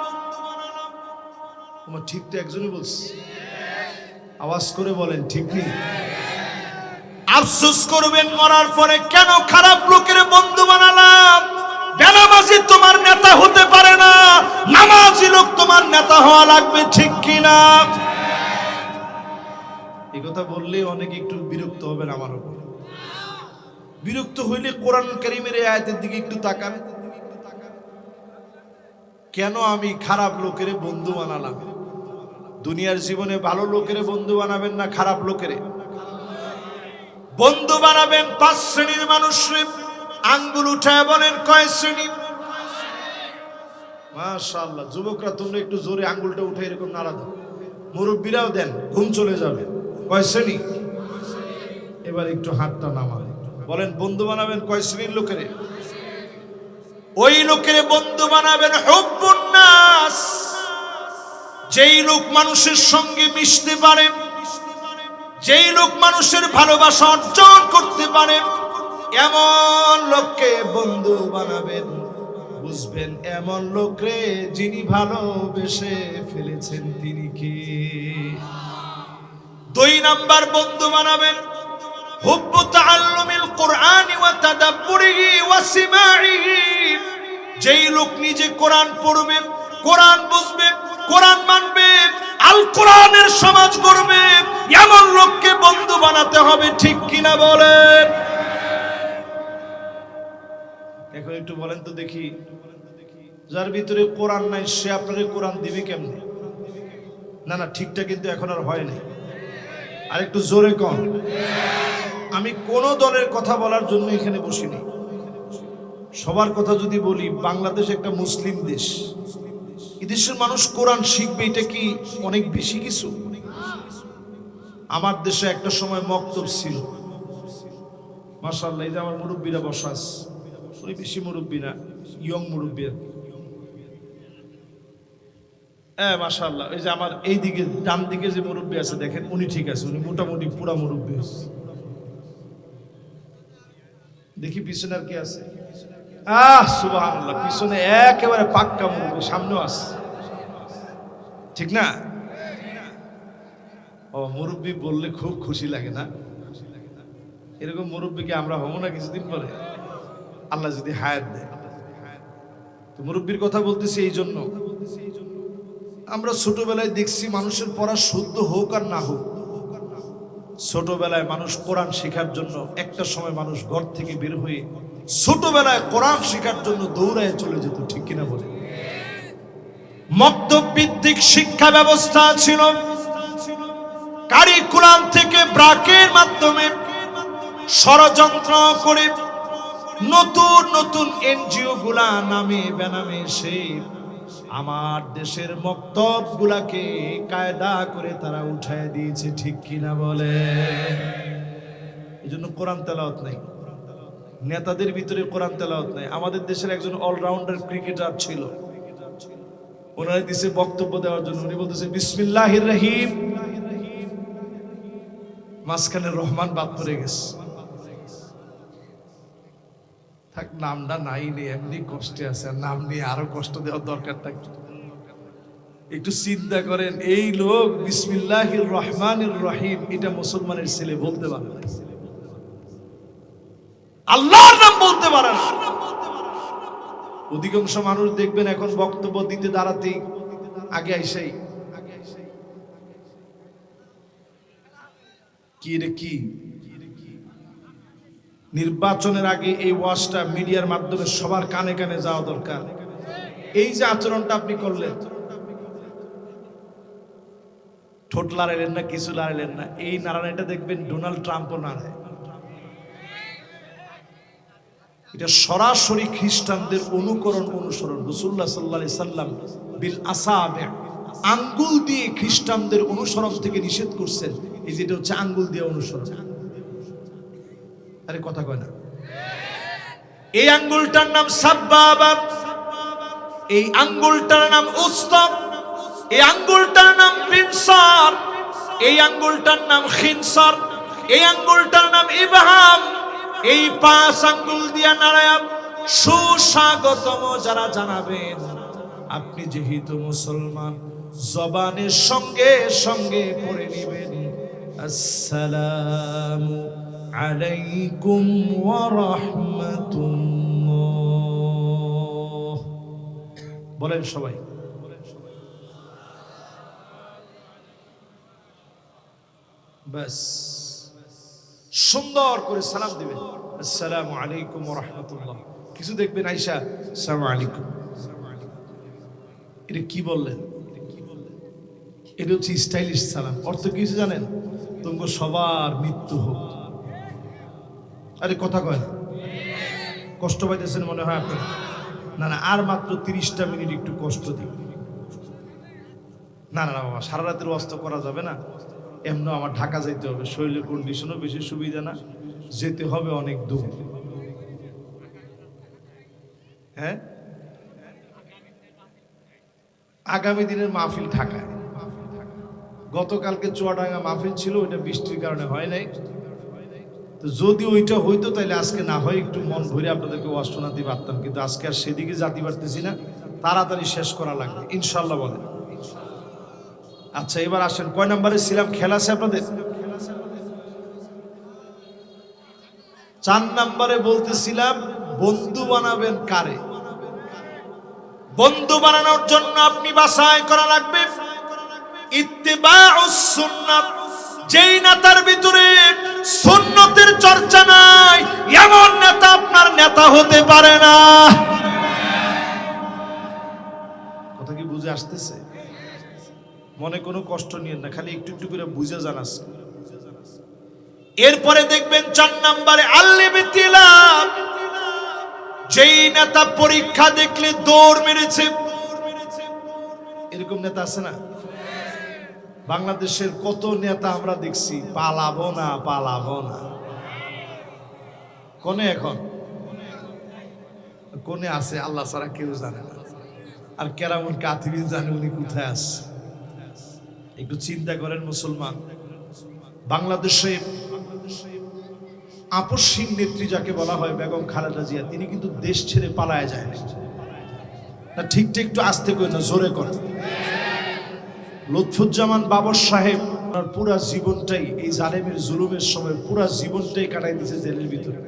তোমার ঠিক তো একজনই বলছে, আওয়াজ করে বলেন ঠিক নেই? আফসোস করবেন মরার পরে, কেন খারাপ লোকের বন্ধু বানালাম। বেনামাজি তোমার নেতা হতে পারে না, নামাজি লোক তোমার নেতা হওয়া লাগবে, ঠিক কিনা? এই কথা বললে অনেকে একটু বিরক্ত হবেন আমার উপর। বিরক্ত হইলে কোরআন কারীমের এই আয়াতের দিকে একটু তাকান, কেন আমি খারাপ লোকের বন্ধু বানালাম। দুনিয়ার জীবনে ভালো লোকের বন্ধু বানাবেন না খারাপ লোকের বন্ধু বানাবেন। 5 শ্রেণীর মানুষরে আঙ্গুল উঠায় বলেন কয় শ্রেণী? মাশাআল্লাহ, যুবকরা তোমরা একটু জোরে আঙ্গুলটা উঠে এরকম নাড়া দাও, মুরব্বীরাও দেন, ঘুম চলে যাবে। কয় শ্রেণী? এবার একটু হাতটা নামান, বলেন বন্ধু বানাবেন কয় শ্রেণীর লোকের? ওই লোকের বন্ধু বানাবেন হুব্বুন নাস, যেই লোক মানুষের সঙ্গে মিশতে পারে, যেই লোক মানুষের ভালোবাসা অর্জন করতে পারে, এমন লোককে বন্ধু বানাবেন। বুঝবেন এমন লোকরে যিনি ভালোবেসে ফেলেছেন তিনি কে। 2 নাম্বার বন্ধু বানাবেন হুব্বু তাআল্লুমিল কুরআনি ওয়া তাদাব্বুরিহি ওয়া সিমাইহি, যেই লোক নিজে কোরআন পড়বে, কোরআন বুঝবে, কোরআন মানবে, আল কোরআনের সমাজ গড়বে, এমন লোককে বন্ধু বানাতে হবে, ঠিক কিনা বলেন? এখন একটু বলেন তো দেখি, যার ভিতরে কোরআন নাই সে আপনারে কোরআন দিবে কেমনে? না না, ঠিকটা কিন্তু এখন আর হয় নাই, আর একটু জোরে কন। আমি কোন দলের কথা বলার জন্য এখানে বসিনি, সবার কথা যদি বলি, বাংলাদেশ একটা মুসলিম দেশ, এদেশের মানুষ কোরআন শিখবে, এটা কি অনেক বেশি কিছু? আমার দেশে একটা সময় মক্তব ছিল, মাশাআল্লাহ। এই যে আমার মুরব্বীরা বসা আছে, উনি বেশি মুরব্বী না, ইয়ং মুরব্বী। হ্যাঁ মাশাআল্লাহ। এই যে আমার এই দিকে ডান দিকে যে মুরব্বী আছে দেখেন, উনি ঠিক আছে, উনি মোটামুটি পুরা মুরব্বী। দেখি পিছনে আর কি আছে। সুবহানাল্লাহ, পিছনে একেবারে পাক্কা মুরব্বী, সামনেও আছে, ঠিক না? ও মুরব্বী বললে খুব খুশি লাগে না? এরকম মুরব্বীকে আমরা হবো না কিছুদিন পরে, আল্লাহ যদি হায়াত দেয়। তো মুরব্বীর কথা বলতেছি এই জন্য, আমরা ছোটবেলায় দেখছি মানুষের পড়া শুদ্ধ হোক আর না হোক, ছোটবেলায় মানুষ কোরআন শেখার জন্য একটা সময় মানুষ ঘর থেকে বের হয়ে ছোটবেলায় কোরআন শেখার জন্য দৌড়ায় চলে যেত, ঠিক কিনা বলে? মক্তব ভিত্তিক শিক্ষা ব্যবস্থা ছিল, কারিকুলাম থেকে ব্রাকের মাধ্যমে ষড়যন্ত্র করে নতুন নতুন এনজিও গুলা নামে বেনামে এসে আমার দেশের মক্তব গুলাকে কায়দা করে তারা উঠায় দিয়েছে, ঠিক কিনা বলে? এই জন্য কোরআন তেলাওয়াত নাই, নেতাদের ভিতরে কোরআন তেলাওয়াত নাই। আমাদের দেশের একজন অলরাউন্ডার ক্রিকেটার ছিল, ওনারা দিছে বক্তব্য দেওয়ার জন্য, উনি বলতেছে বিসমিল্লাহির রহিম, মাঝখানে রহমান বাদ পড়ে গেছে। থাক, নামটা নাই রে, এমনি কষ্টে আছে, আর নাম নিয়ে আরো কষ্ট দেওয়ার দরকারটা কি? একটু চিন্তা করেন, এই লোক বিসমিল্লাহির রহমানির রহিম এটা মুসলমানের ছেলে বলতে পারে না, আল্লাহর নাম বলতে পারে না। অধিকাংশ মানুষ দেখবেন এখন বক্তব্য দিতে দাঁড়াতেই আগে আইসাই কি রে কি। নির্বাচনের আগে এই ওয়াজটা মিডিয়ার মাধ্যমে সবার কানে কানে যাওয়া দরকার। এই যে আচরণটা আপনি করলেন, ঠোঁট লাড়াইলেন না, কিছু লাড়াইলেন না, এই নাড়ানোটা দেখবেন ডোনাল্ড ট্রাম্পও নাড়ায়। এটা সরাসরি খ্রিস্টানদের অনুসরণ। রাসূলুল্লাহ সাল্লাল্লাহু আলাইহি সাল্লাম বিল আসাবে, আঙ্গুল দিয়ে খ্রিস্টানদের অনুসরণ থেকে নিষেধ করছেন। এই যেটা হচ্ছে আঙ্গুল দিয়ে অনুসরণ। আরে কথা কয় না? এই আঙ্গুলটার নাম সাব্বাবা, এই আঙ্গুলটার নাম উস্তাব, এই আঙ্গুলটার নাম বিনসার, এই আঙ্গুলটার নাম খিনসার, এই আঙ্গুলটার নাম ইবহাম। এই 5 আঙ্গুল দিয়া নাড়ায়া সুস্বাগতম যারা জানাবেন, আপনি যেহেতু মুসলমান, জবানের সঙ্গে সঙ্গে পড়ে নেবেন আসসালামু আলাইকুম ওয়া রাহমাতুল্লাহ। বলেন সবাই। বাস সুন্দর করে সালাম দিবেন, আসসালামু আলাইকুম ওয়া রাহমাতুল্লাহ। কিছু দেখবেন আয়েশা আসসালামু আলাইকুম, এটা কি বললেন? এটা হচ্ছে স্টাইলিশ সালাম। অর্থ কি জানেন? তোমাকে সবার মৃত্যু হোক। আরে কথা কয় না? কষ্ট পাইতেছেন মনে হয় আপনার? না না, আর মাত্র 30টা মিনিট একটু কষ্ট দিই। না না বাবা, সারা রাতের ওয়াজ করা যাবে না। এমন আমার ঢাকা যাইতে হবে, শরীরের কন্ডিশনও বেশি সুবিধা না, যেতে হবে অনেক দূর। হ্যাঁ, আগামী দিনের মাহফিল ঢাকায়। গতকালকে চুয়াডাঙ্গা মাহফিল ছিল, ওইটা বৃষ্টির কারণে হয় নাই। তো যদি ওইটা হইতো তাহলে আজকে না হয় একটু মন ভরে আপনাদেরকে ওয়াজ শোনাতে পারতাম, কিন্তু আজকে আর সেদিকে যেতে পারতেছি না, তাড়াতাড়ি শেষ করা লাগবে ইনশাল্লাহ। বলেন আচ্ছা, এবার আসেন, কয় নম্বরে ছিলাম? খেলা আছে আপনাদের? 4 নম্বরে বলতেছিলাম বন্ধু বানাবেন কারে? বন্ধু বানানোর জন্য আপনি বাছাই করা লাগবে ইত্তিবাউস সুন্নাহ। যেই নেতার ভিতরে সুন্নতের চর্চা নাই, এমন নেতা আপনার নেতা হতে পারে না। কথা কি বুঝে আসতেছে? মনে কোনো কষ্ট নিয়েন না, খালি একটু একটু করে বুঝে জানাস। এরপরে দেখবেন 4 নম্বরে আল-ইবতিলা। যেই নেতা পরীক্ষা দেখলে দৌড় মেরেছে, এরকম নেতা আছে না? বাংলাদেশের কত নেতা আমরা দেখছি পালাবো না পালাবো না, কোনে এখন কোনে আছে আল্লাহ ছাড়া কেউ জানে না, আর কেরামন কাতিবিন জানে উনি কোথায় আছে। একটু চিন্তা করেন মুসলমান, বাংলাদেশে আপসহীন নেত্রী যাকে বলা হয় বেগম খালেদা জিয়া, তিনি কিন্তু দেশ ছেড়ে পালায় যায় না। ঠিক ঠিক একটু আস্তে করে না, জোরে করে। লুৎফুজ্জামান বাবর সাহেব পুরা জীবনটাই এই জালেমের জুলুমের সময় পুরা জীবনটাই কাটাই দিয়েছে জেলের ভিতরে,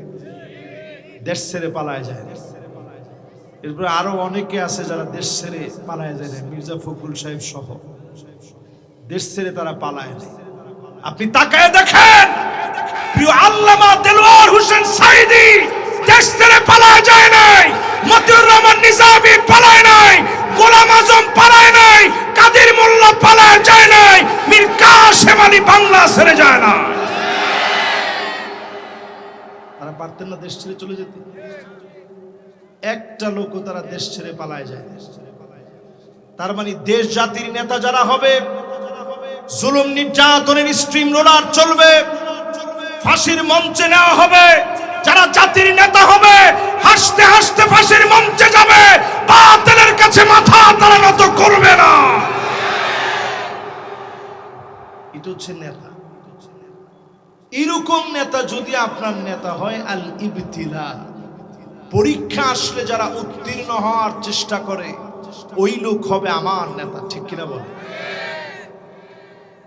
দেশ ছেড়ে পালায় যায় না। এরপরে আরো অনেকে আছে যারা দেশ ছেড়ে পালায় যায় না, মির্জা ফখরুল সাহেব সহ দেশ ছেড়ে তারা পালায় না। আপনি তাকায় দেখেন, প্রিয় আল্লামা দেলোয়ার হোসেন সাঈদী দেশ ছেড়ে পালায় যায় নাই, মতিউর রহমান নিজামী পালায় নাই, গোলাম আজম পালায় নাই, কাদের মোল্লা পালায় যায় নাই, মীর কাসেম আলী বাংলা ছেড়ে যায় না। তারা পারতেন না দেশ ছেড়ে চলে যেতে? একটা লোকও তারা দেশ ছেড়ে পালায় যায়। তার মানে দেশ জাতির নেতা যারা হবে, জুলুম নির্যাতনের স্ট্রিম রোলার চলবে, ফাঁসির মঞ্চে নেওয়া হবে। যারা জাতির নেতা হবে হাসতে হাসতে ফাঁসির মঞ্চে যাবে, বাতিলের কাছে মাথা তারা নত করবে না। এটা হচ্ছে নেতা। এরকম নেতা যদি আপনার নেতা হয়, আল ইবতিলা, পরীক্ষা আসলে যারা উত্তীর্ণ হওয়ার চেষ্টা করে ওই লোক হবে আমার নেতা, ঠিক কিনা বলে?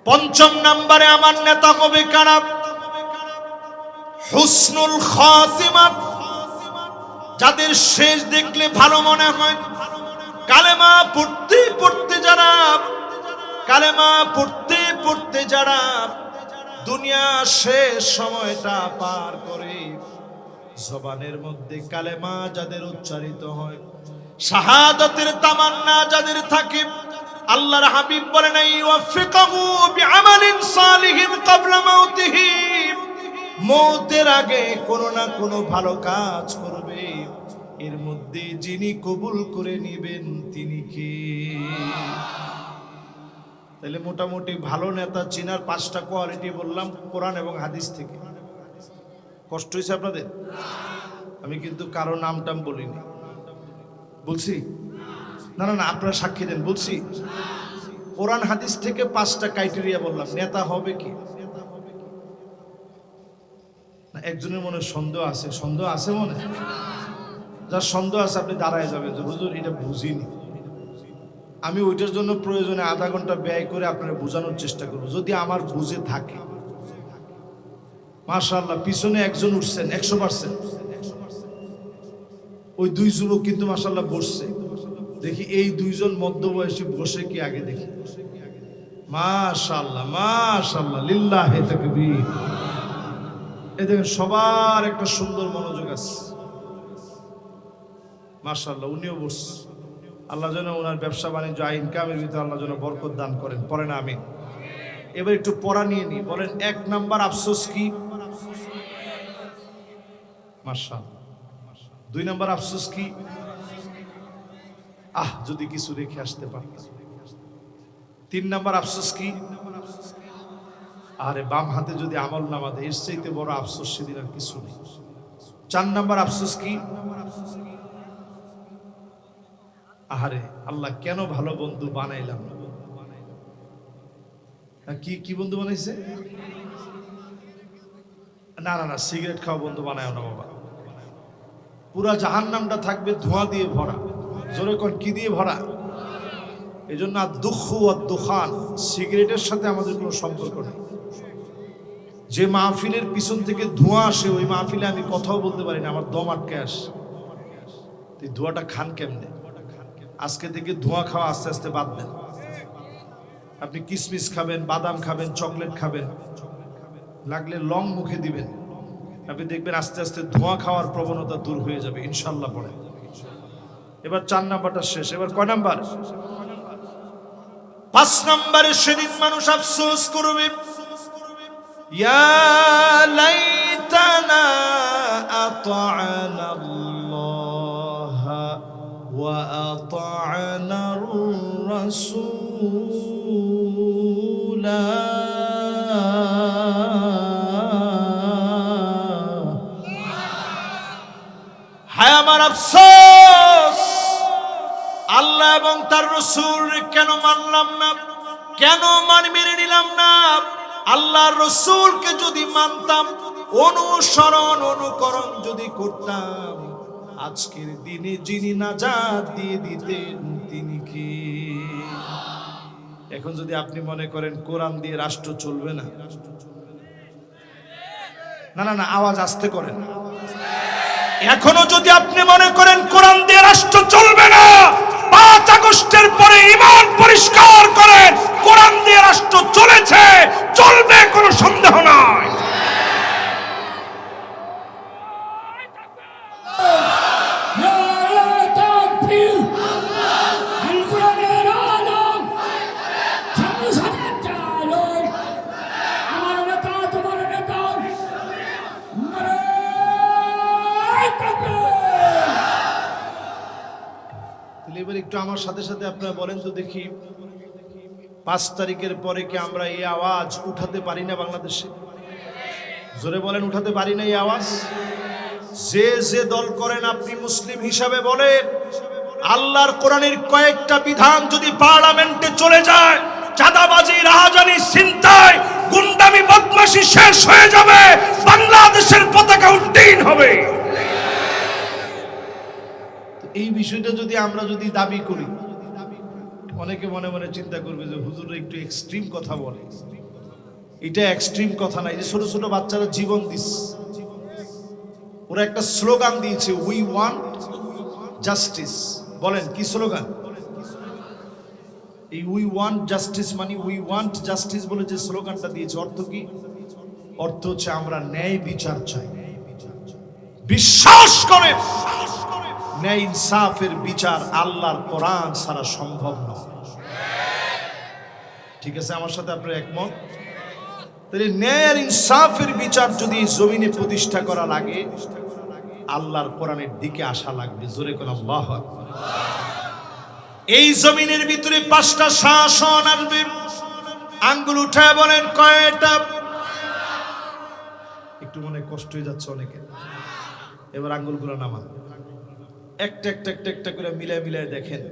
পঞ্চম নম্বরে আমার নেতা হবে কারা? হুসনুল খাতিমা, যাদের শেষ দেখলে ভালো মনে হয়। কালেমা পড়তে পড়তে যারা, কালেমা পড়তে পড়তে যারা দুনিয়া শেষ সময়টা পার করে, জবানের মধ্যে কালেমা যাদের উচ্চারিত হয়, শাহাদাতের তামান্না যাদের থাকে, আল্লাহর হাবিব বলেন ইউফিকাহু বিআমালিন সালিহিন ক্বাবলা মাউতিহি, মওতের আগে কোনো না কোনো ভালো কাজ করবে, এর মধ্যে যিনি কবুল করে নেবেন তিনি কে? তাহলে মোটামুটি ভালো নেতা চিনার 5টা কোয়ালিটি বললাম কোরআন এবং হাদিস থেকে। কষ্ট হয়েছে আপনাদের? আমি কিন্তু কারো নাম টাম বলিনি, বলছি না না না, আপনারা সাক্ষী দেন, বলছি কোরআন হাদিস থেকে 5টা ক্রাইটেরিয়া বললাম। নেতা হবে কি না? একজনের মনে সন্দেহ আছে, সন্দেহ আছে মনে? যার সন্দেহ আছে আপনি দাঁড়ায় যাবেন যে হুজুর এটা বুঝিনি। আমি ওইটার জন্য প্রয়োজনে আধা ঘন্টা ব্যয় করে আপনারা বোঝানোর চেষ্টা করব, যদি আমার বুঝে থাকে। মাশাআল্লাহ, পিছনে একজন উঠছেন 100%। ওই 2 যুবক কিন্তু মাশাআল্লাহ বসছে। দেখি এই 2 জন মধ্যবয়সী বসে কি আগে দেখি। মাশাআল্লাহ মাশাআল্লাহ, লিল্লাহি তাকবীর। এই দেখেন সবার একটা সুন্দর মনোযোগ আছে। মাশাআল্লাহ, উনিও বসছে। আল্লাহ যেন ওনার ব্যবসা বাণিজ্য ইনকামের ভিতরে আল্লাহ যেন বরকত দান করেন, পড়েন আমিন। এবার একটু পড়া নিয়ে নি, বলেন 1 নাম্বার আফসোস কি? মাশাআল্লাহ। 2 নাম্বার আফসোস কি? যদি কিছু রেখে আসতে পারতাম। 3 নাম্বার আফসোস কি? আরে বাম হাতে যদি আমল নামা দেয়, এর চাইতে বড় আফসোস সেদিন আর কিছু নেই। 4 নাম্বার আফসোস কি? আহারে আল্লাহ, কেন ভালো বন্ধু বানাইলাম না? কি কি বন্ধু বানাইছে? না না না, সিগারেট খাওয়া বন্ধু বানায় না বাবা। পুরা জাহান্নামটা থাকবে ধোঁয়া দিয়ে ভরা। জোরে কোন কি দিয়ে ভরা? এই জন্য দুঃখু আর দুখান, সিগারেটের সাথে আমাদের কোনো সম্পর্ক নেই। যে মাহফিলের পিছন থেকে ধোঁয়া আসে ওই মাহফিলে আমি কথাও বলতে পারি না, আমার দম আটকে আসে। এই ধোঁয়াটা খান কেমনে? আজকে থেকে ধোঁয়া খাওয়া আস্তে আস্তে বাদ দেন। আপনি কিশমিশ খাবেন, বাদাম খাবেন, চকলেট খাবেন, লাগলে লং মুখে দিবেন, আপনি দেখবেন আস্তে আস্তে ধোঁয়া খাওয়ার প্রবণতা দূর হয়ে যাবে ইনশাল্লাহ। পড়ে এবার 4 নাম্বারটা শেষ। এবার কয় নাম্বার? 5 নাম্বারে সেদিন মানুষ আফসোস করবে, ইয়া লাইতানা আতা'না আল্লাহ ওয়া আতা'না আর-রাসূল হায় আমার আফসোস, আল্লাহ এবং তার রাসূল কেন মানলাম না, কেন মেনে নিলাম না? আল্লাহর রাসূলকে যদি মানতাম, অনুসরণ অনুকরণ যদি করতাম, আজকের দিনে যিনি নাজাত দিয়ে দিতেন তিনি কি? এখন যদি আপনি মনে করেন কোরআন দিয়ে রাষ্ট্র চলবে না, না না না, আওয়াজ আস্তে করেন। এখনো যদি আপনি মনে করেন কোরআন দিয়ে রাষ্ট্র চলবে না, 5 আগস্টের পরে ঈমান পরিষ্কার করেন, কোরআন দিয়ে রাষ্ট্র চলেছে, চলবে, কোনো সন্দেহ নাই। এবার একটু আমার সাথে সাথে আপনারা বলেন তো দেখি, 5 তারিখের পরে কি আমরা এই আওয়াজ উঠাতে পারি না বাংলাদেশে? জোরে বলেন, উঠাতে পারি না এই আওয়াজ? যে যে দল করেন আপনি মুসলিম হিসাবে বলেন, আল্লাহর কোরআনের কয়েকটা বিধান যদি পার্লামেন্টে চলে যায়, চাঁদাবাজি, রাহাজানি, ছিনতাই, গুন্ডামি, বদমাশি শেষ হয়ে যাবে, বাংলাদেশের পতাকা উড্ডীন হবে। এই বিষয়টা যদি আমরা দাবি করি, অনেকে মনে মনে চিন্তা করবে যে হুজুর একটু এক্সট্রিম কথা বলে। এটা এক্সট্রিম কথা না, এই যে ছোট ছোট বাচ্চারা জীবন দিচ্ছে, ওরা একটা স্লোগান দিয়েছে, উই ওয়ান্ট জাস্টিস। বলেন কি স্লোগান? এই উই ওয়ান্ট জাস্টিস মানে উই ওয়ান্ট জাস্টিস বলে যে স্লোগানটা দিয়েছে, অর্থ কি? অর্থ হচ্ছে আমরা ন্যায় বিচার চাই। বিশ্বাস করে ন্যায় ইনসাফের বিচার আল্লাহর কোরআন ছাড়া সম্ভব নয়। ঠিক আছে, আমার সাথে আপনারা একমত? তাহলে ন্যায় আর ইনসাফের বিচার যদি জমিনে প্রতিষ্ঠা করা লাগে, আল্লাহর কোরআনের দিকে আসা লাগবে। জোরে কোন আল্লাহু আকবার। এই জমিনের ভিতরে 5টা শাসন আসবে। আঙ্গুল উঠায় বলেন কয়টা? একটু মনে কষ্ট হয়ে যাচ্ছে অনেকের। এবার আঙ্গুলগুলো নামান, একটা একটা একটা একটা করে মিলায় মিলায় দেখেন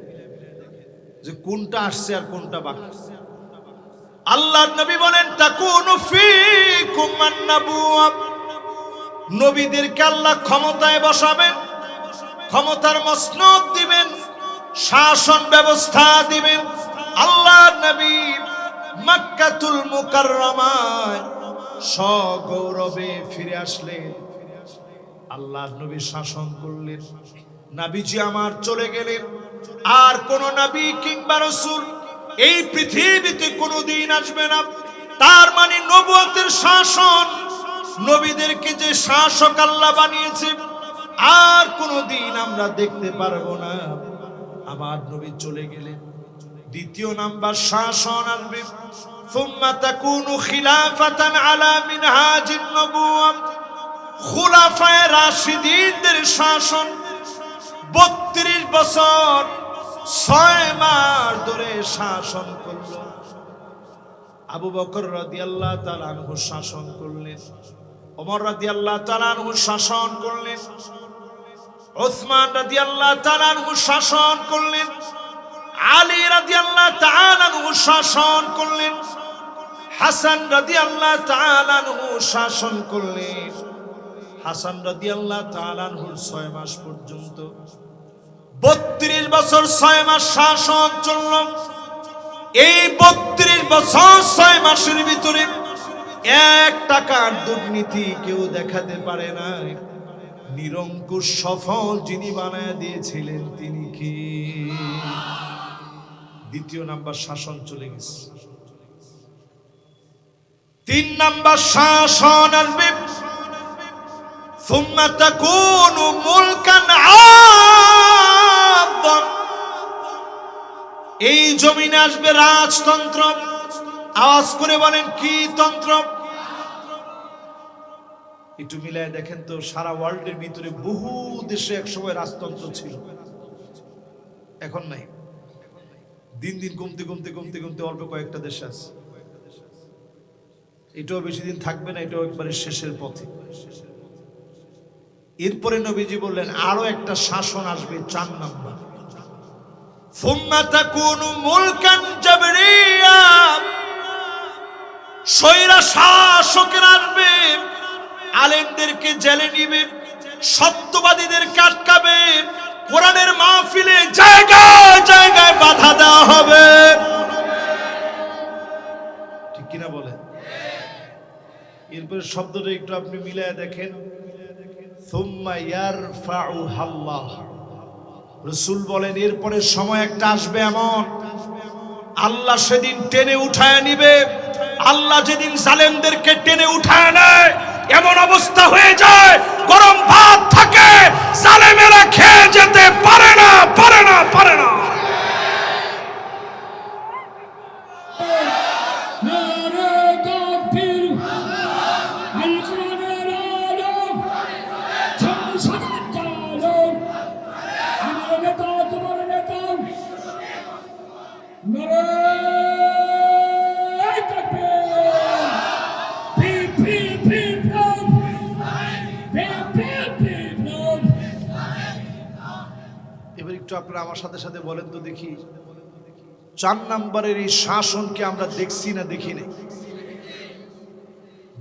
যে কোনটা আসছে আর কোনটা বাকি। আল্লাহর নবী বলেন তাকুনু ফীকুম আন-নাবুওয়া, নবীদেরকে আল্লাহ ক্ষমতায় বসাবেন, ক্ষমতার মসনদ দিবেন, শাসন ব্যবস্থা দিবেন। আল্লাহর নবী মক্কাতুল মুকাররমায় সগৌরবে ফিরে আসলেন। আল্লাহর নবী শাসন করলেন। নবীজি আমার চলে গেলেন, আর কোন নবী কিংবা রাসূল এই পৃথিবীতে কোনোদিন আসবে না। তার মানে নবুয়তের শাসন, নবীদেরকে যে শাসক আল্লাহ বানিয়েছে, আর কোনোদিন আমরা দেখতে পারবো না। আমার নবী চলে গেলেন, দ্বিতীয় নাম্বার শাসন আসবে, সুম্মা তাকুনু খিলাফাতান আলা মিনহাজিন নবুওয়া, খুলাফায়ে রাশিদিনদের শাসন। 32 বছর 6 মাস ধরে শাসন করল। আবু বকর রাদিয়াল্লাহু তাআলা আনহু শাসন করলেন, ওমর রাদিয়াল্লাহু তাআলা আনহু শাসন করলেন, উসমান রাদিয়াল্লাহু তাআলা আনহু শাসন করলেন, আলী রাদিয়াল্লাহু তাআলা আনহু শাসন করলেন, হাসান রাদিয়াল্লাহু তাআলা আনহু শাসন করলেন। হাসান রাদিয়াল্লাহু তাআলা আনহুর 6 মাস পর্যন্ত 32 বছর 6 মাস শাসন চলল। এই 32 বছর 6 মাসের ভিতরে 1 টাকার দুর্নীতি কেউ দেখাতে পারে না। নিরঙ্কুশ সফল যিনি বানায় দিয়েছিলেন তিনি কি? দ্বিতীয় নাম্বার শাসন চলে গেছে। 3 নাম্বার শাসন আসবে, সুম্মা তাকুনু মুলকান আদা, এই জমিনে আসবে রাজতন্ত্র। আওয়াজ করে বলেন কি তন্ত্র? একটু মিলায় দেখেন তো, সারা ওয়ার্ল্ডের ভিতরে বহু দেশে একসময় রাজতন্ত্র ছিল, এখন নাই। দিন দিন কমতে কমতে কমতে কমতে অল্প কয়েকটা দেশ আছে। এটাও বেশি দিন থাকবে না, এটাও একবারে শেষের পথে। এরপরে নবীজি বললেন আরো একটা শাসন আসবে, 4 নাম্বার, সুম্মা তাকুনু মুলকান জাবরিয়া, স্বৈরা শাসকের আসবে, আলেমদেরকে জেলে নিবে, সত্যবাদীদেরকে আটকাবে, কোরআনের মাহফিলে জায়গায় জায়গায় বাধা দেওয়া হবে। ঠিক কিনা বলেন? এরপরে শব্দটা একটু আপনি মিলায় দেখেন, সুম্মা ইয়ারফাউহাল্লাহ। রাসূল বলেন এরপরে সময় একটা আসবে এমন, আল্লাহ সেদিন টেনে উঠায় নিবে। আল্লাহ যেদিন জালেমদেরকে টেনে উঠায় নেয়, এমন অবস্থা হয়ে যায় গরম ভাত থাকে, জালেমেরা খেয়ে যেতে পারে না, পারে না, পারে না। এবার একটু আপনারা আমার সাথে সাথে বলেন তো দেখি, 4 নম্বরের এই শাসনকে আমরা দেখছি না দেখি নাই?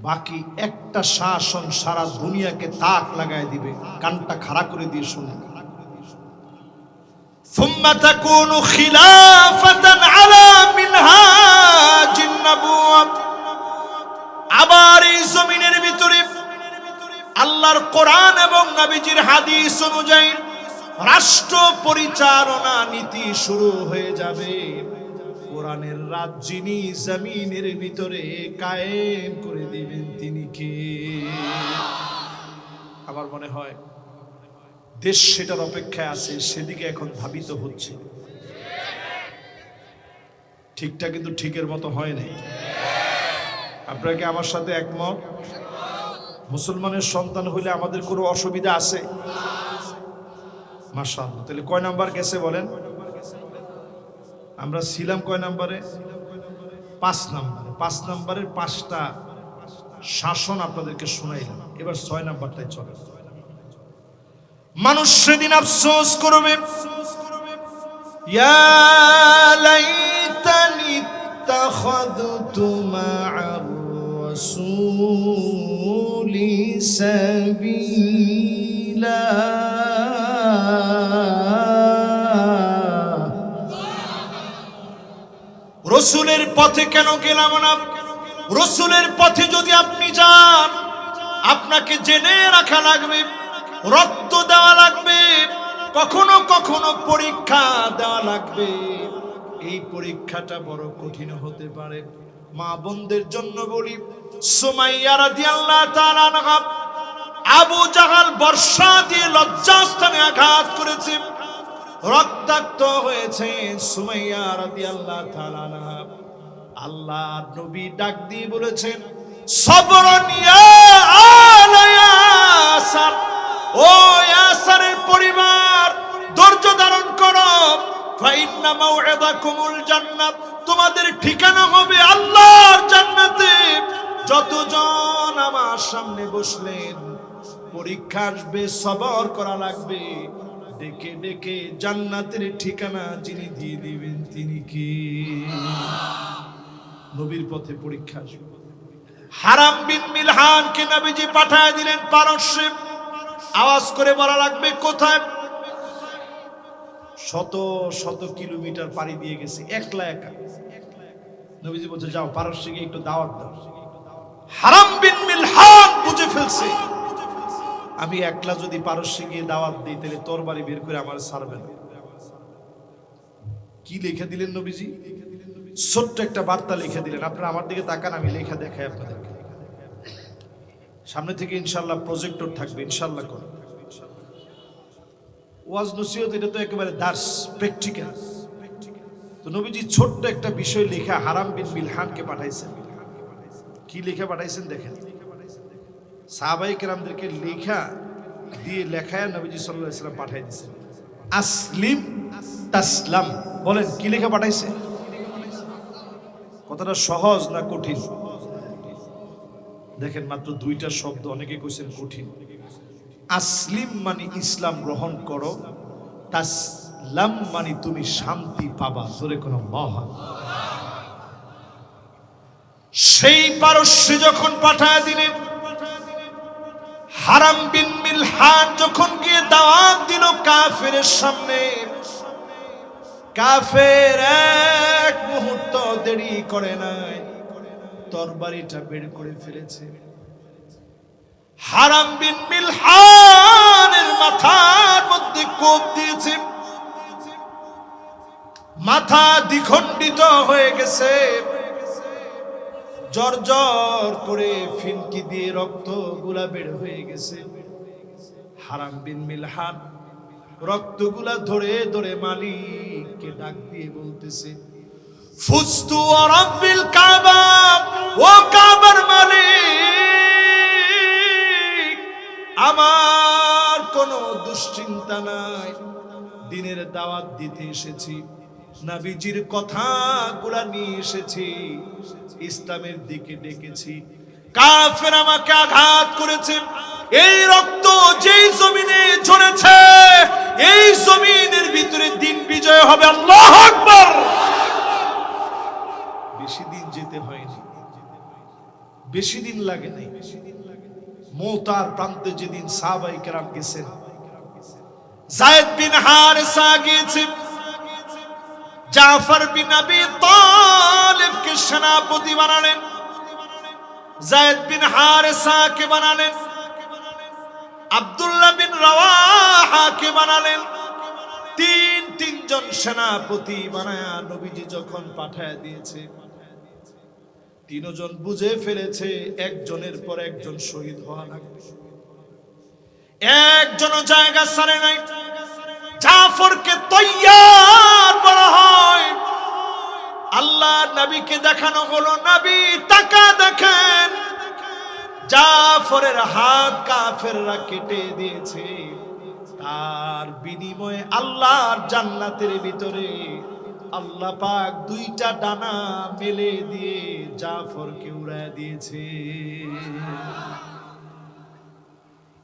বাকি একটা শাসন সারা দুনিয়াকে তাক লাগায় দিবে, কানটা খাড়া করে দিয়ে শুনেন। সুম্মা তাকুনু খিলাফাতান আলা মিনহাজিন নবুওয়া, আবার এই জমিনের ভিতরে আল্লাহর কোরআন এবং নবীজির হাদিস অনুযায়ী রাষ্ট্র পরিচালনা নীতি শুরু হয়ে যাবে। কোরআনের রাজ যিনি জমিনের ভিতরে কায়েম করে দিবেন তিনি কে? আমার মনে হয় দেশ সেটার অপেক্ষায় আছে, সেদিকে এখন ধাবিত হচ্ছে। ঠিকটা কিন্তু ঠিকের মতো হয় নাই। আপনারা কি আমার সাথে একমত? মুসলমানের সন্তান হইলে আমাদের কোনো অসুবিধা আছে? মাশাআল্লাহ। তাহলে কয় নাম্বার গেছে বলেন? আমরা ছিলাম কয় নাম্বারে? 5 নাম্বারে। 5 নাম্বারের 5টা শাসন আপনাদেরকে শোনাইলাম। এবার 6 নাম্বারটাই চলে। মানুষ সেদিন আফসোস করবে, ইয়া লাইতানি ইত্তাখাযতু মা'আর রাসূলি সাবিলা। রসুলের পথে কেন গেলাম না? রসুলের পথে যদি আপনি যান, আপনাকে জেনে রাখা লাগবে, রক্ত দেওয়া লাগবে, কখনো কখনো পরীক্ষা দেওয়া লাগবে। এই পরীক্ষাটা বড় কঠিন হতে পারে। মা বোনদের জন্য বলি, সুমাইয়া রাদিয়াল্লাহু তাআলা আনহা আবু জাহাল বর্ষা দিয়ে লজ্জাস্থানে আঘাত করেছে, রক্তাক্ত হয়েছে সুমাইয়া রাদিয়াল্লাহু তাআলা আনহা। আল্লাহ নবী ডাক দিয়ে বলেছেন, সবরন ইয়া আলা ইয়াসার, ও ইয়াসারের পরিবার ধৈর্য ধারণ করো, ফাইন্না মাউইদাকুমুল জান্নাত, তোমাদের ঠিকানা হবে আল্লাহর জান্নাতে। যতজন আমার সামনে বসলেন, পরীক্ষা আসবে, সবর করা লাগবে, ডেকে ডেকে জান্নাতের ঠিকানা যিনি দিয়ে দিবেন তিনি কি? নবীর পথে পরীক্ষা আসবে। হারাম বিন মিলহানকে নবীজি পাঠায় দিলেন পারস্যে। আওয়াজ করে বলা লাগবে কোথায়? শত শত কিলোমিটার পাড়ি দিয়ে গেছে একলা একা। নবীজি বলছে যাও পারস্যে গিয়ে একটু দাওয়াত দাও। হারাম বিন মিলহান বুঝে ফেলছে, আমি একলা যদি পারস্যে গিয়ে দাওয়াত দিই তাহলে তোর বাড়ি বের করে আমার ছাড়বে না। কি লিখে দিলেন নবীজি? ছোট্ট একটা বার্তা লিখে দিলেন। আপনারা আমার দিকে তাকান, আমি লেখা দেখাই আপনাদেরকে। সামনে থেকে ইনশাআল্লাহ প্রজেক্টর থাকবে, ইনশাআল্লাহ করে ওয়াজ নসিহত, এটা তো একেবারে দার্স, প্র্যাকটিক্যাল। তো নবীজি ছোট্ট একটা বিষয় লেখা হারাম বিন মিলহানকে পাঠাইছেন। কি লেখা পাঠাইছেন দেখেন। সাহাবায়ে কেরামদেরকে লেখা দিয়ে লেখায় নবীজি সাল্লাল্লাহু আলাইহি ওয়াসাল্লাম পাঠাই দিয়েছেন, আসলিম তাসলাম। বলেন কি লেখা পাঠাইছে? কথাটা সহজ না কঠিন? দেখেন মাত্র দুইটা শব্দ, অনেকে কইছেন কঠিন। আসলিম মানে ইসলাম গ্রহণ করো, তাসলাম মানে তুমি শান্তি পাবা। জোরে কোন আল্লাহ। সেই পারস্যে যখন পাঠায় দিলেন, হারাম বিন মিলহান যখন গিয়ে দাওয়াত দিল কাফেরের সামনে, কাফের এক মুহূর্ত দেরি করে নাই, তরবারিটা বের করে ফেলেছে। হারাম বিন মিলহানের মাথার মধ্যে কোপ দিয়েছে, মাথা দ্বিখণ্ডিত হয়ে গেছে, জর্জর করে ফিনকি দিয়ে রক্ত গুলা বের হয়ে গেছে। হারাম বিন মিলহান রক্তগুলা ধরে ধরে মালিককে ডাক দিয়ে বলতেছে, ফুস্তু রাব্বিল কাবা, ও কাবার মালিক, আমার কোনো দুশ্চিন্তা নাই, দিনের দাওয়াত দিতে এসেছি, নবীজির কথাগুলা নিয়ে এসেছি, ইসলামের দিকে ডেকেছি। কাফের আমাকে আঘাত করেছে, এই রক্ত যেই জমিনে ঝরেছে, এই জমিনের ভিতরে দিন বিজয় হবে। আল্লাহু আকবার। বেশি দিন যেতে হয়নি, বেশি দিন লাগে নাই। মওতার প্রান্তে যেদিন সাহাবায়ে কেরাম গেছেন, যায়েদ বিন হারেসা গিয়েছে, জাফর বিন আবি তালিবকে সেনাপতি বানালেন, যায়েদ বিন হারেসাকে বানালেন, আব্দুল্লাহ বিন রাওয়াহাকে বানালেন। তিনজন সেনাপতি বানায়া নবীজি যখন পাঠায় দিয়েছে, তিনজন বুঝে ফেলেছে একজনের পর একজন শহীদ হওয়া লাগবে, একজনও জায়গা ছাড়ে নাই। জাফরকে তৈয়ার করা হয়, আল্লাহ নবীকে দেখানো হলো, নবী তাকা দেখেন, জাফরের হাত কাফেররা কেটে দিয়েছে, তার বিনিময়ে আল্লাহর জান্নাতের ভিতরে আল্লাহ পাক দুইটা ডানা মেলে দিয়ে জাফরকে উড়ায় দিয়েছে।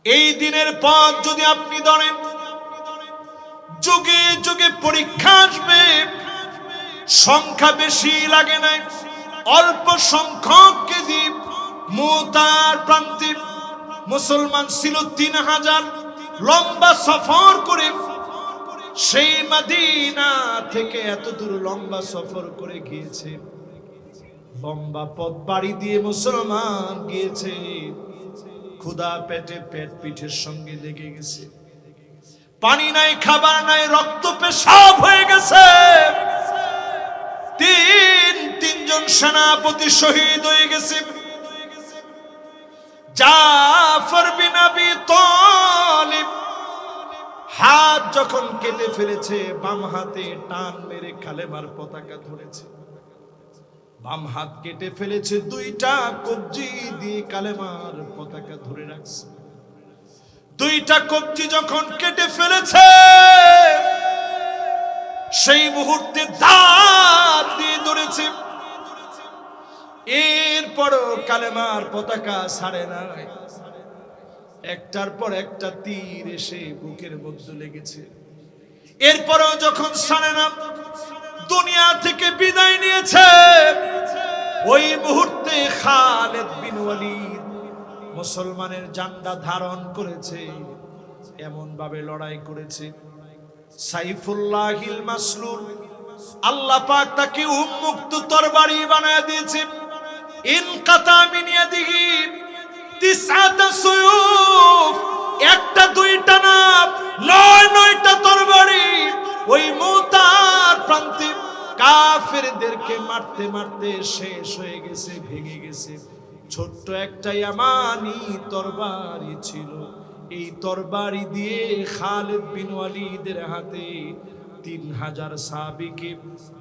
এই দিনের পথ যদি আপনি ধরেন, যুগে যুগে পরীক্ষা আসবে, সংখ্যা বেশি লাগে নাই, অল্প সংখ্যককে দ্বীপ মুতার প্রান্তে মুসলমান ছিল 3000, লম্বা সফর করে সেই মদিনা থেকে এত দূর লম্বা সফর করে গিয়েছে, লম্বা পথ পাড়ি দিয়ে মুসলমান গিয়েছে, ক্ষুধা পেটে পেট পিঠের সঙ্গে লেগে গেছে, পানি নাই, খাবার নাই, রক্ত পেশাব হয়ে গেছে। তিনজন সেনাপতি শহীদ হয়ে গেছে। জাফর বিন আবি তালিব হাত যখন কেটে ফেলেছে, বাম হাতে টান মেরে কালেমার পতাকা ধরেছে, বাম হাত কেটে ফেলেছে, দুইটা কবজি দিয়ে কালেমার পতাকা ধরে রাখছে। দুইটা কবজি যখন কেটে ফেলেছে, সেই মুহূর্তে দাঁত দিয়ে ধরেছে, এরপরও কালেমার পতাকা ছাড়ে নাই। একটার পর একটা তীর এসে বুকের মধ্যে লেগেছে, এরপরও যখন ছাড়ে না, দুনিয়া থেকে বিদায় নিয়েছে। ওই মুহূর্তে খালিদ বিন ওয়ালিদ মুসলমানের ঝান্ডা ধারণ করেছে, এমন ভাবে লড়াই করেছে, সাইফুল্লাহিল মাসলুল, আল্লাহ পাক তাকে উন্মুক্ত তরবারি বানায় দিয়েছে। ইনকাতা মিন ইয়াদিহি তিসআতা সুয়ুফ, একটা দুইটা না, 9টা তরবারি ওই মুতার প্রান্তে কাফেরদেরকে মারতে মারতে শেষ হয়ে গেছে, ভেঙে গেছে। ছোট্ট একটা ইয়ামানি তরবারি ছিল, এই তরবারি দিয়ে খালিদ বিন ওয়ালিদের হাতে 3000 সাহাবীকে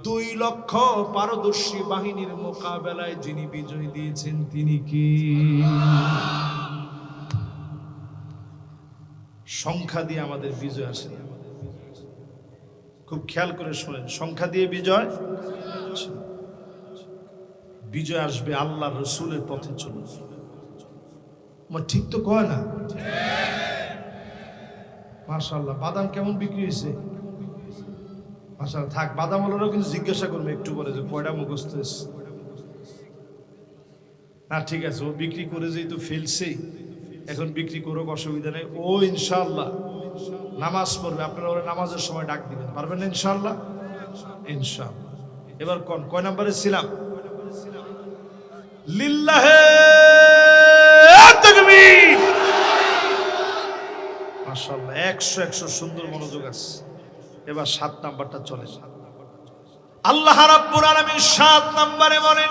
2 লক্ষ পারদর্শী বাহিনীর মোকাবেলায় যিনি বিজয় দিয়েছেন, তিনি কি? সংখ্যা দিয়ে আমাদের বিজয় আসে, খুব খেয়াল করে শুনেন, সংখ্যা দিয়ে বিজয়, বিজয় আসবে আল্লাহর রাসূলের পথে চলে। ঠিক তো কয় না? মাশাআল্লাহ। বাদাম কেমন বিক্রি হয়েছে? মাশাআল্লাহ। থাক, বাদাম ওনারাও কিন্তু জিজ্ঞাসা করবে একটু পরে যে কয়টা মুখস্থ হয়েছে। না ঠিক আছে, ও বিক্রি করে যেহেতু ফেলছেই, এখন বিক্রি করুক, অসুবিধা নেই। ও ইনশাআল্লাহ নামাজ পড়বে, আপনারা ওরা নামাজের সময় ডাক দিবেন, পারবেন না ইনশাআল্লাহ? ইনশাআল্লাহ। এবার কয় নম্বরে ছিলাম? লিল্লাহে তাকবীর। মাশাআল্লাহ, 100 সুন্দর মনোযোগ আছে। এবার 7 নাম্বারটা চলে। আল্লাহ রাব্বুল আলামিন 7 নম্বরে বলেন,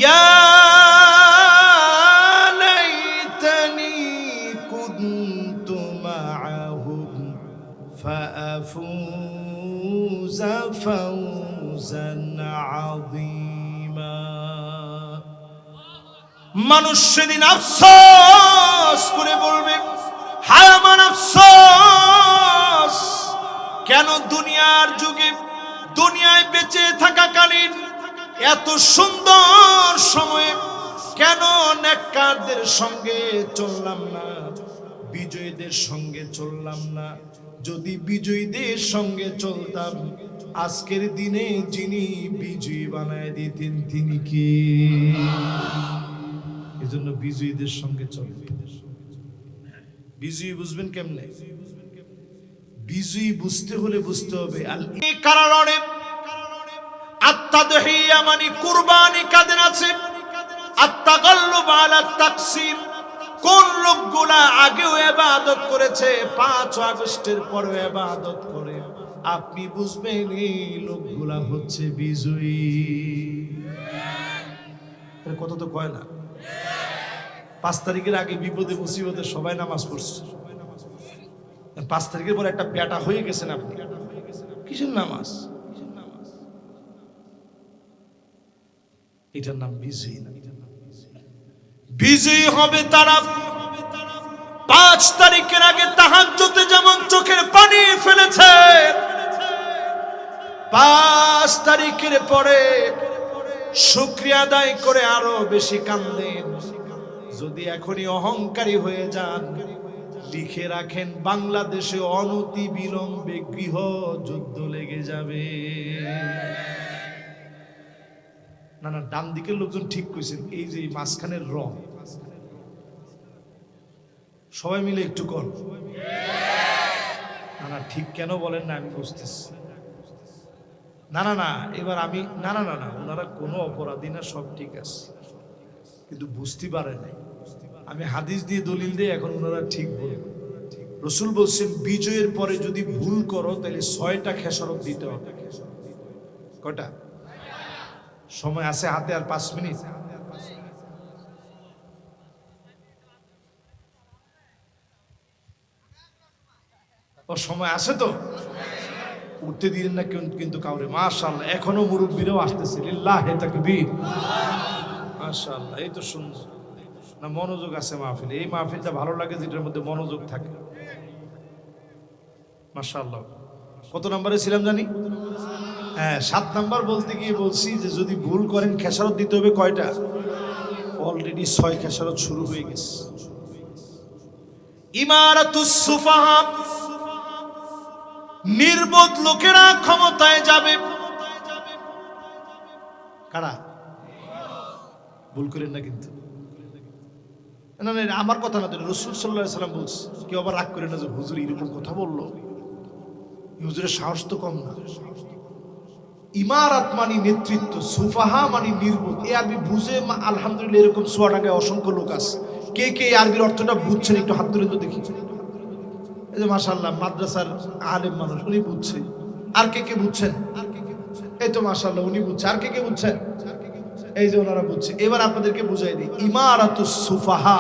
ইয়া লাইতানি কুনতু মাআহুম ফাআফুযা ফাওজান আযীমা। মানুষ সেদিন আফসোস করে বলবে, হায় আমার আফসোস, কেন দুনিয়ার যুগে দুনিয়ায় বেঁচে থাকাকালীন এত সুন্দর সময়ে কেন নেককারদের সঙ্গে চললাম না, বিজয়ীদের সঙ্গে চললাম না। যদি বিজয়ীদের সঙ্গে চলতাম, আজকের দিনে যিনি বিজয়ী বানায় দিতেন তিনি কে? এজন্য বিজয়ীদের সঙ্গে চলবে। বিজয়ী বুঝবেন কেমনে? বিজয়ী বুঝতে হলে বুঝতে হবে এই কারণে আত্তাদহিয়া মানে কুরবানি কাদের আছে, আত্তাগাল্লুব আলা তাকসীর কোন লোকগুলা আগেও ইবাদত করেছে, 5 আগস্টের পরেও ইবাদত করে, আপনি বুঝবেন এই লোকগুলা হচ্ছে বিজয়ী। কত তো কয় না? 5 তারিখের আগে বিপদে মুসিবতে সবাই নামাজ পড়ছে, 5 তারিখের পর একটা ব্যাটা হয়ে গেছেন আপনি, কিসের নামাজ? এটার নাম বিজয়ী না। বিজয়ী হবে তারা 5 তারিখের আগে তাহাজ্জুদে যেমন চোখের পানি ফেলেছে, 5 তারিখের পরে শুকরিয়া আদায় করে আরো বেশি কান্দেন। যদি এখনই অহংকারী হয়ে যান, লিখে রাখেন বাংলাদেশে অনতি বিলম্বে গৃহ যুদ্ধ লেগে যাবে। না না, ডান দিকের লোকজন ঠিক কইছেন, এই যে মাঝখানের রং, সবাই মিলে একটু কর। না না, ঠিক কেন বলেন না আমি বুঝতেছি। না না না, এবার আমি না না না না, ওনারা কোনো অপরাধী না, সব ঠিক আছে, কিন্তু বুঝতে পারে নাই। আমি হাদিস দিয়ে দলিল দিয়ে এখন ওনারা ঠিক বলবেন। রাসূল বলছেন, বিজয়ের পরে যদি ভুল করো তাহলে 6টা খেসারত দিতে হবে। কয়টা? সময় আছে হাতে আর 5 মিনিট। ও সময় আছে তো, উঠতে দিলেন না কিন্তু কাউরে। মাশাআল্লাহ, এখনো মুরব্বীরাও আসতেছে। লিল্লাহি তাকবীর। মাশাআল্লাহ, এই তো সুন্দর না, মনোযোগ আছে মাহফিলে। এই মাহফিলটা ভালো লাগে যেটার মধ্যে মনোযোগ থাকে। মাশাআল্লাহ। কত নম্বরে ছিলাম জানি? হ্যাঁ, 7 নাম্বার বলতে গিয়ে বলছি যে যদি ভুল করেন খেসারত দিতে হবে কয়টা? অলরেডি 6 খেসারত শুরু হয়ে গেছে। ইমারাতুস সুফাহা, নির্বোধ লোকেরা ক্ষমতায় যাবে। কারা? ভুল করেন না কিন্তু। না না, আমার কথা না, রাসূল সাল্লাল্লাহু আলাইহি সাল্লাম বলছে। কেউ আবার রাগ করে না যে হুজুর এরকম কথা বললো, হুজুরের সাহস তো কম না। ইমারাত মানে নেতৃত্ব, সুফাহা মানে নির্বোধ। এই আরবি বুঝে আলহামদুলিল্লাহ এরকম সোয়াটাঙ্গায় অসংখ্য লোক আছে। কে কে এই আরবির অর্থটা বুঝছেন একটু হাত তুলে তো দেখি। এই যে মাশাআল্লাহ, মাদ্রাসার আলেম মানুষ, উনি বুঝছে। আর কে কে বুঝছেন? এই তো মাশাআল্লাহ, উনি বুঝছে। আর কে কে বুঝছেন? এই যে ওনারা বুঝছে। এবার আপনাদেরকে বুঝাই দিই, ইমারাতুস সুফাহা,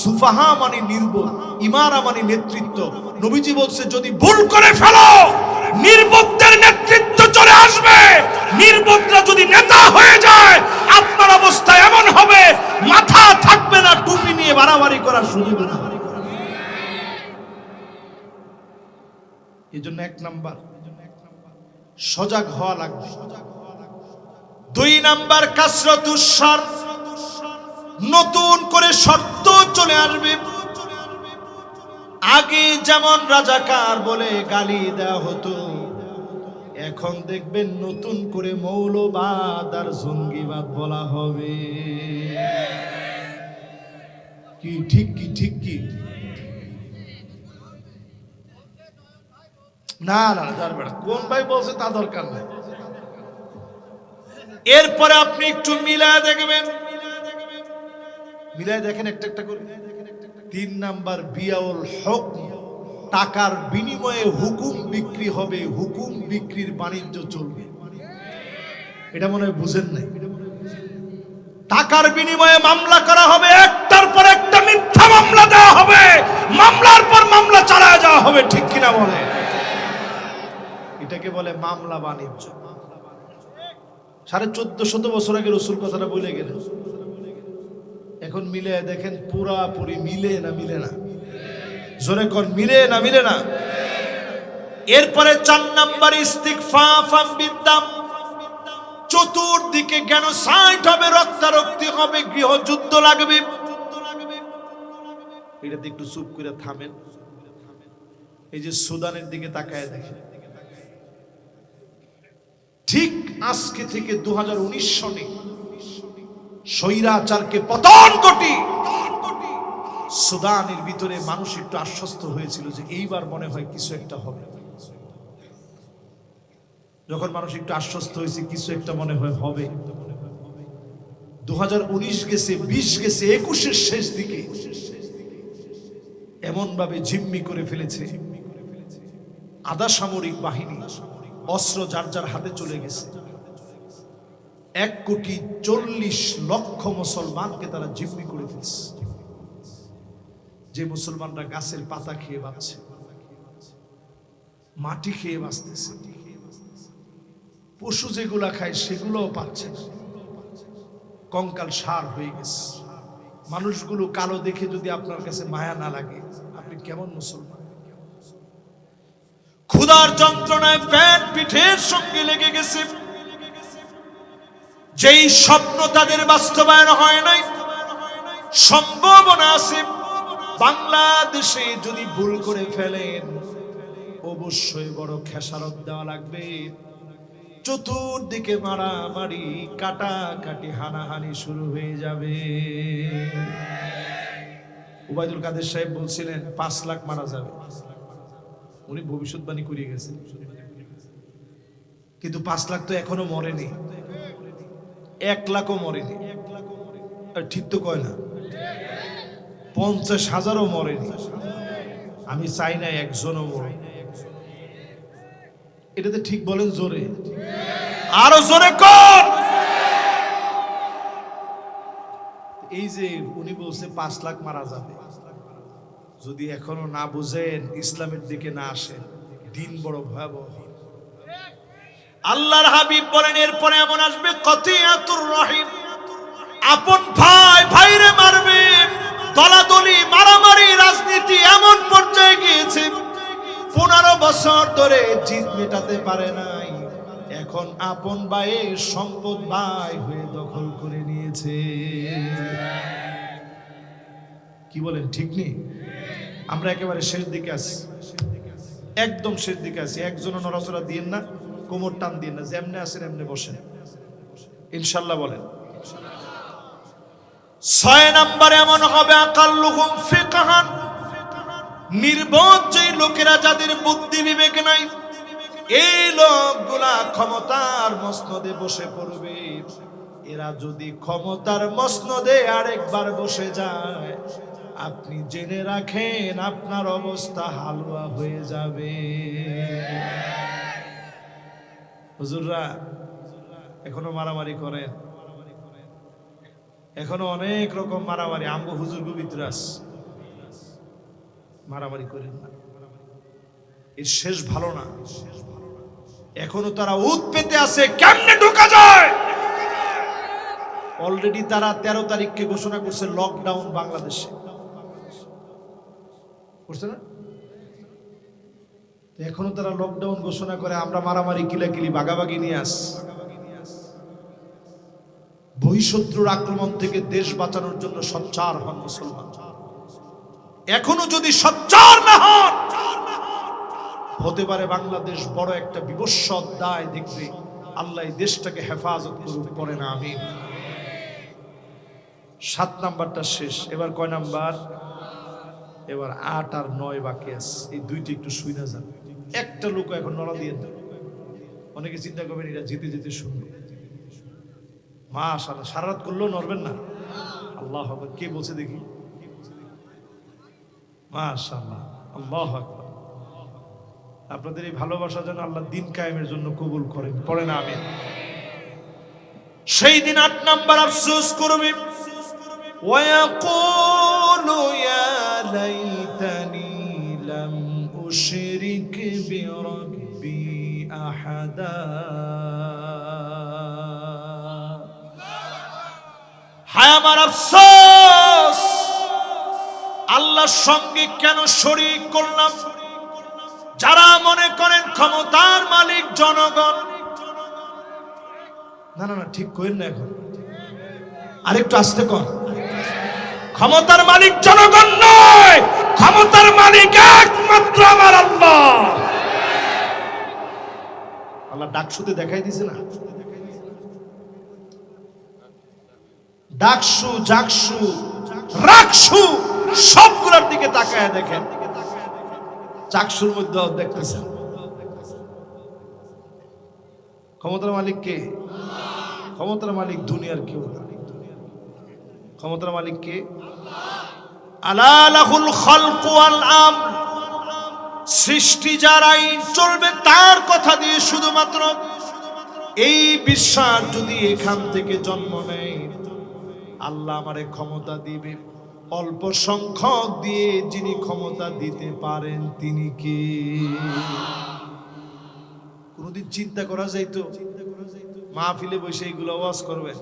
সুফাহা মানে নির্বোধ, ইমারা মানে নেতৃত্ব। নবীজি বলছে যদি ভুল করে ফেলো, নির্বোধদের নেতৃত্ব চলে আসবে। নির্বোধরা যদি নেতা হয়ে যায়, আপনার অবস্থা এমন হবে মাথা থাকবে না, টুপি নিয়ে বাড়াবাড়ি করার সুযোগ না। এই জন্য 1 নাম্বার সজাগ হওয়া লাগবে। 2 নাম্বার কাসরাতুস শার, নতুন করে শর্ত চলে আসবে। আগে যেমন রাজাকার বলে গালি দেওয়া হতো, এখন দেখবেন নতুন করে মৌলবাদ আর জঙ্গিবাদ বলা হবে। কি ঠিক কি ঠিক কি না না দরকার, কোন ভাই বলছে তা দরকার নাই। এরপরে আপনি একটু মিলায় দেখবেন, মিলায় দেখেন একটা একটা করে। 3 নাম্বার বিয়াউল হক, টাকার বিনিময়ে হুকুম বিক্রি হবে, হুকুম বিক্রির বাণিজ্য চলবে। এটা মনে হয় বুঝেন নাই। টাকার বিনিময়ে মামলা করা হবে, একটার পর একটা মিথ্যা মামলা দেওয়া হবে, মামলার পর মামলা চালায় যাওয়া হবে, ঠিক কিনা বলে? এটাকে বলে মামলা বাণিজ্য। 1450 বছর আগে রসুল কথাটা বলে গেলেন। এখন মিলে দেখেন পুরাপুরি মিলে না মিলে না? জোরে কর, মিলে না মিলে না? এরপরে 4 নাম্বার ইস্তিগফাফাম বিদ্দাম, চতুর্দিকে জেনোসাইড হবে, রক্তারক্তি হবে, গৃহযুদ্ধ লাগবে। এটাতে একটু চুপ করে থামেন। এই যে সুদানের দিকে তাকায় দেখেন, ঠিক আজকে থেকে 2019 সনে স্বৈরাচারকে পতন ঘটি সুদানের ভিতরে মানুষ একটু আশ্বস্ত হয়েছিল যে এইবার মনে হয় কিছু একটা হবে। যখন মানুষ একটু আশ্বস্ত হয়েছে কিছু একটা মনে হয় হবে, 2019 গেছে, 20 গেছে, 21-এর শেষ দিকে এমন ভাবে জিম্মি করে ফেলেছে, আধা সামরিক বাহিনী অস্ত্র যার যার হাতে চলে গেছে। 1,40,00,000 মুসলমানকে তারা জিম্মি করে ফেলছে। যে মুসলমানরা গাছের পাতা খেয়ে বাঁচছে, মাটি খেয়ে বাঁচতেছে, পশু যেগুলা খায় সেগুলোও পাচ্ছে না, কঙ্কাল সার হয়ে গেছে। মানুষগুলো কালো দেখে যদি আপনার কাছে মায়া না লাগে, আপনি কেমন মুসলমান? ক্ষুধার যন্ত্রণায় পেট পিঠের সঙ্গে লেগে গেছে। যেই স্বপ্ন তাদের বাস্তবায়ন হয় নাই, সম্ভাবনা আছে বাংলাদেশে যদি ভুল করে ফেলেন অবশ্যই বড় খেসারত দেওয়া লাগবে। চতুর্দিকে মারামারি, কাটাকাটি, হানাহানি শুরু হয়ে যাবে। ওবায়দুল কাদের সাহেব বলছিলেন 5 লাখ মারা যাবে, উনি ভবিষ্যৎবাণী করিয়ে গেছেন। কিন্তু 5 লাখ তো এখনো মরেনি, 1 লাখও মরেনি। ঠিক তো কয় না? 50,000ও মরেনি। আমি চাই না একজনও মরে। এটাতে ঠিক বলেন জোরে, আরো জোরে কর। এই যে উনি বলছে 5 লাখ মারা যাবে, যদি এখনো না বুঝেন, ইসলামের দিকে না আসেন, দিন বড় ভয়াবহ। আল্লাহর হাবিব বলেন এরপরে এমন আসবে কতিয়াতুর রহিম, আপন ভাই ভাইরে মারবে, দলাদলি, মারামারি, রাজনীতি এমন পর্যায়ে গিয়েছে 15 বছর ধরে জিদ মেটাতে পারে নাই, এখন আপন ভাইয়ের সম্পদ ভাই হয়ে দখল করে নিয়েছে। কি বলেন, ঠিক নেই? আমরা একেবারে শেষ দিকে আছি, একদম শেষ দিকে আছি। একজনও নড়াচড়া দিয়েন না, কোমর টান দিয়েন না, যেমনে আছেন এমনি বসেন, ইনশাল্লাহ বলেন। 6 নম্বরে এমন হবে আকাল্লুহুম ফিকহান, নির্বোধ যে লোকেরা, যাদের বুদ্ধি বিবেক নাই, এই লোকগুলা ক্ষমতার মসনদে বসে পড়বে। এরা যদি ক্ষমতার মসনদে আরেকবার বসে যায়, আপনি জেনে রাখেন আপনার অবস্থা হালুয়া হয়ে যাবে। হুজুররা এখনো মারামারি করেন, এখনো অনেক রকম মারামারি। আমগো হুজুর গোবিত্রাস মারামারি করেন না, এর শেষ ভালো না। এখনো তারা উত পেতে আছে কেমনে ঢোকা যায়। অলরেডি তারা 13 তারিখকে ঘোষণা করছে লকডাউন বাংলাদেশে, করছে না? এখনো তারা লকডাউন ঘোষণা করে, আমরা মারামারি কিলাকিলি ভাগাভাগি নিয়ে আস। বহিঃশত্রুর আক্রমণ থেকে দেশ বাঁচানোর জন্য সোচ্চার হন মুসলমান। এখনো যদি সোচ্চার না হন, হতে পারে বাংলাদেশ বড় একটা বিভৎস অধ্যায় দেখবে। আল্লাহ এই দেশটাকে হেফাজত করুক, পড়ে না আমিন। 7 নাম্বারটা শেষ, এবার কয় নাম্বার? এবার 8 আর 9 বাকি আছে। এই দুইটি একটু শুই না যান। একটা লোক এখন নড়া দিয়ে দেন। অনেকে চিন্তা করবেন এটা যেতে যেতে শুনবে। মাশাআল্লাহ, সারা রাত করলেও নড়বেন না। আল্লাহু আকবার, কে বলছে দেখি? মাশাআল্লাহ, আল্লাহু আকবার। আপনাদের এই ভালোবাসা যেন আল্লাহ দিন কায়েমের জন্য কবুল করেন, পড়ে না আমিন। সেই দিন 8 নাম্বার আফসোস করবে, ওয়ায়াকুলু ইয়া লাইতানি লাম উশরিক বিরাব্বি আহাদা। হায় আমার আফসোস, আল্লাহর সঙ্গে কেন শরীক করলাম। যারা মনে করেন ক্ষমতার মালিক জনগণ, না না না, ঠিক করেন না, এখন আরেকটু আস্তে কর। ক্ষমতার মালিক জনগণ নয়, ক্ষমতার মালিক একমাত্র আমার আল্লাহ। আল্লাহ ডাকসুতে দেখাই দিছে না, ডাকসু, জাকসু, রাকসু সবগুলোর দিকে তাকায় দেখেন। চাকসুর মধ্যে দেখতেছেন ক্ষমতার মালিক কে? ক্ষমতার মালিক দুনিয়ার কেউ না। ক্ষমতার মালিক কে? আলা লাহুল খালকু ওয়াল আমর। সৃষ্টি যার আইন চলবে তার কথা দিয়ে শুধুমাত্র। এই বিশ্বাস যদি এখান থেকে জন্ম নেয়, আল্লাহ আমারে ক্ষমতা দিবে, অল্প সংখ্যক দিয়ে যিনি ক্ষমতা দিতে পারেন তিনি কে? কোনদিন চিন্তা করা যাইতো মাহফিলে বসে এগুলো ওয়াজ করবেন?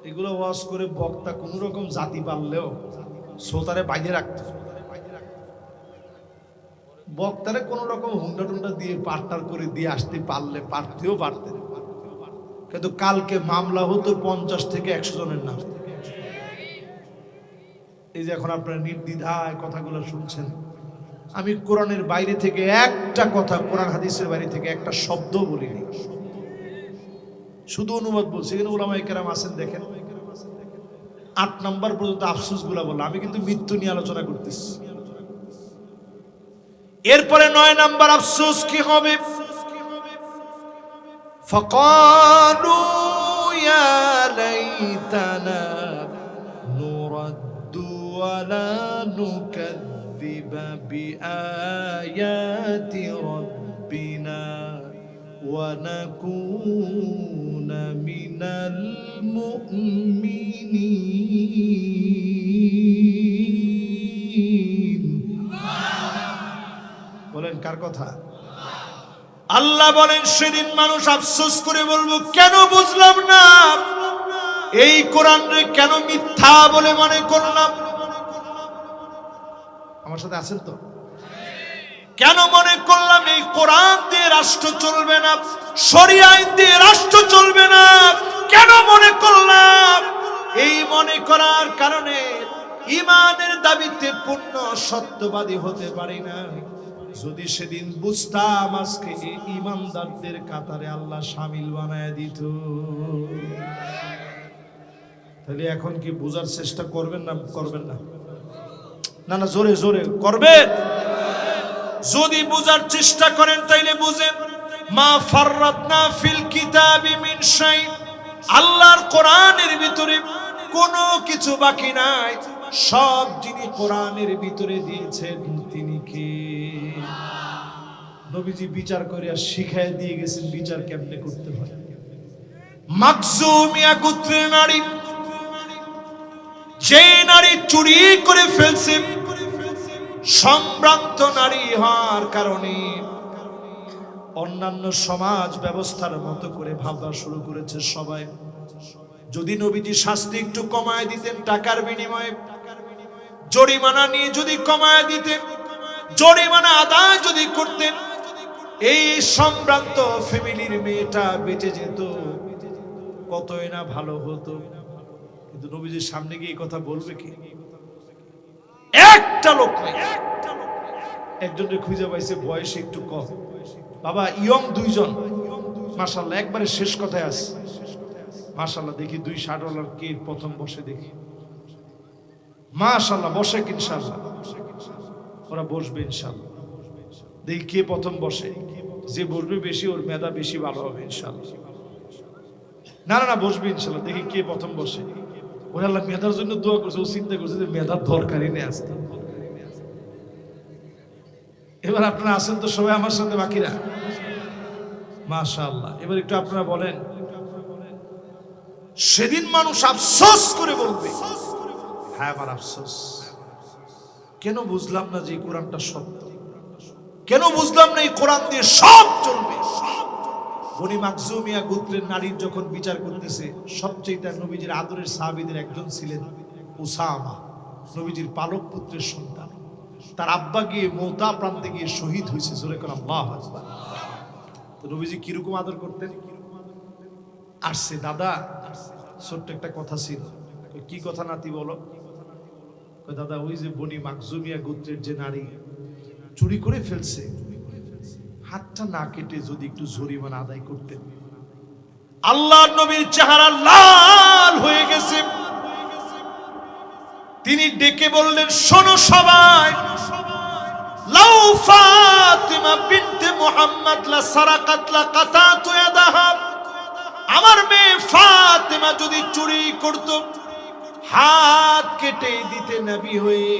এগুলো ওয়াজ করে বক্তা কোন রকম জাতি পারলেও শ্রোতারে বাইরে রাখত। বক্তারে কোন রকম হুন্ডা টুন্ডা দিয়ে পার্টার করে দিয়ে আসতে পারলে পারতেও পারতেন, কিন্তু কালকে মামলা হতো 50 থেকে 100 জনের নাম। এই যে এখন আপনারা নির্দ্বিধায় কথাগুলো শুনছেন, আমি কোরআনের বাইরে থেকে একটা কথা, কোরআন হাদিসের বাইরে থেকে একটা শব্দ বলিনি, শুধু অনুবাদ বলছি। এখানে উলামায়ে কেরাম আছেন, দেখেন 8 নাম্বার পর্যন্ত আফসোস গুলা বললাম। আমি কিন্তু মৃত্যু নিয়ে আলোচনা করতেছি। এরপরে 9 নাম্বার আফসোস কি হবে? ফাকালু ইয়া লাইতানা নুরাদ্দু ওয়ালা নুকাযযিবা বিআয়াতি রাব্বিনা ওয়া নাকুনা মিনাল মুমিনিন। বলেন কার কথা? আল্লাহ বলেন সেদিন মানুষ আফসোস করে বলবো, কেন বুঝলাম না, এই কোরআন রে কেন মিথ্যা বলে মনে করলাম। আমার সাথে আছেন তো? কেন মনে করলাম এই কোরআন দিয়ে রাষ্ট্র চলবে না, শরিয়া আইন দিয়ে রাষ্ট্র চলবে না? কেন মনে করলাম? এই মনে করার কারণে ঈমানের দাবিতে পূর্ণ সত্যবাদী হতে পারি না। যদি সেদিন বুঝতাম আজকে এই ঈমানদারদের কাতারে আল্লাহ শামিল বানায় দিত, তাহলে এখন কি বোঝার চেষ্টা করবেন না? করবেন না? না না, জোরে জোরে করবেন। যদি বোঝার চেষ্টা করেন তাইলে বুঝেন, মা ফাররাতনা ফিল কিতাবি মিন শাই। আল্লাহর কোরআনের ভিতরে কোনো কিছু বাকি নাই, সব যিনি কোরআনের ভিতরে দিয়েছেন তিনি কে? নবীজি বিচার করে আর শিখায় দিয়ে গেছেন বিচার কেমনে করতে হয়। মাকজুমিয়া গোত্রের নারী, যে নারী চুরি করে ফেলছে, সম্ভ্রান্ত নারী হওয়ার কারণে অন্যান্য সমাজ ব্যবস্থার মতো করে ভাবনা শুরু করেছে সবাই। যদি নবীজি শাস্তি একটু কমায় দিতেন, টাকার বিনিময়ে জরিমানা নিয়ে যদি কমায় দিতেন, জরিমানা আদায় যদি করতেন, এই সম্ভ্রান্ত ফ্যামিলির মেয়েটা বেঁচে যেত, কতই না ভালো হতো, কিন্তু নবীজির সামনে গিয়ে এই কথা বলবে কি? একটা লোক নাই। একজনের খুঁজে পাইছে বয়সে একটু কম, বাবা ইয়ং দুইজন, মাশাআল্লাহ একবারে শেষ কথায় আছে। মাশাআল্লাহ দেখি 2 শার্টওয়ালার কে প্রথম বসে দেখি, মাশাআল্লাহ বসে ইনশাআল্লাহ, ওরা বসবে ইনশাআল্লাহ। দেখি কে প্রথম বসে, যে বসবে বেশি ওর মেধা বেশি ভালো হবে ইনশাআল্লাহ। না না না বসবে ইনশাআল্লাহ। দেখি কে প্রথম বসে। ওরা আল্লাহ মেধার জন্য দোয়া করছে, ও চিন্তা করছে যে মেধার দরকারই নেই আসতে। এবার আপনারা আছেন তো সবাই আমার সাথে বাকিরা, মাশাআল্লাহ। এবার একটু আপনারা বলেন, সেদিন মানুষ আফসোস করে বলবে, হ্যাঁ আমার আফসোস, কেন বুঝলাম না যে কোরআনটা সত্য, কেন বুঝলাম না এই কোরআন দিয়ে সব চলবে। বনি মাখজুমিয়া গোত্রের নারীর যখন বিচার করতেছে, সবচেয়ে তার নবীজির আদরের সাহাবীদের একজন ছিলেন উসামা, নবীজির পালক পুত্রের সন্তান। তার আব্বা গিয়ে মওতা প্রান্তে গিয়ে শহীদ হয়েছে, জোরে করে আল্লাহু আকবার। তো নবীজি কিরকম আদর করতেন? আসছে দাদা, ছোট্ট একটা কথা ছিল। কি কথা নাতি বলো? দাদা ওই যে বনি মাখজুমিয়া গোত্রের যে নারী চুরি করে ফেলছে, হাতটা না কেটে যদি একটু জরিমানা আদায় করতেন। আল্লাহর নবীর চেহারা লাল হয়ে গেছে। তিনি ডেকে বললেন, শোনো সবাই, লাউ ফাতিমা বিনতে মুহাম্মদ লা সারাকাত লা কাতাতু ইয়াদাহা, আমার মেয়ে ফাতিমা যদি চুরি করত, হাত কেটে দিতে নবী হয়ে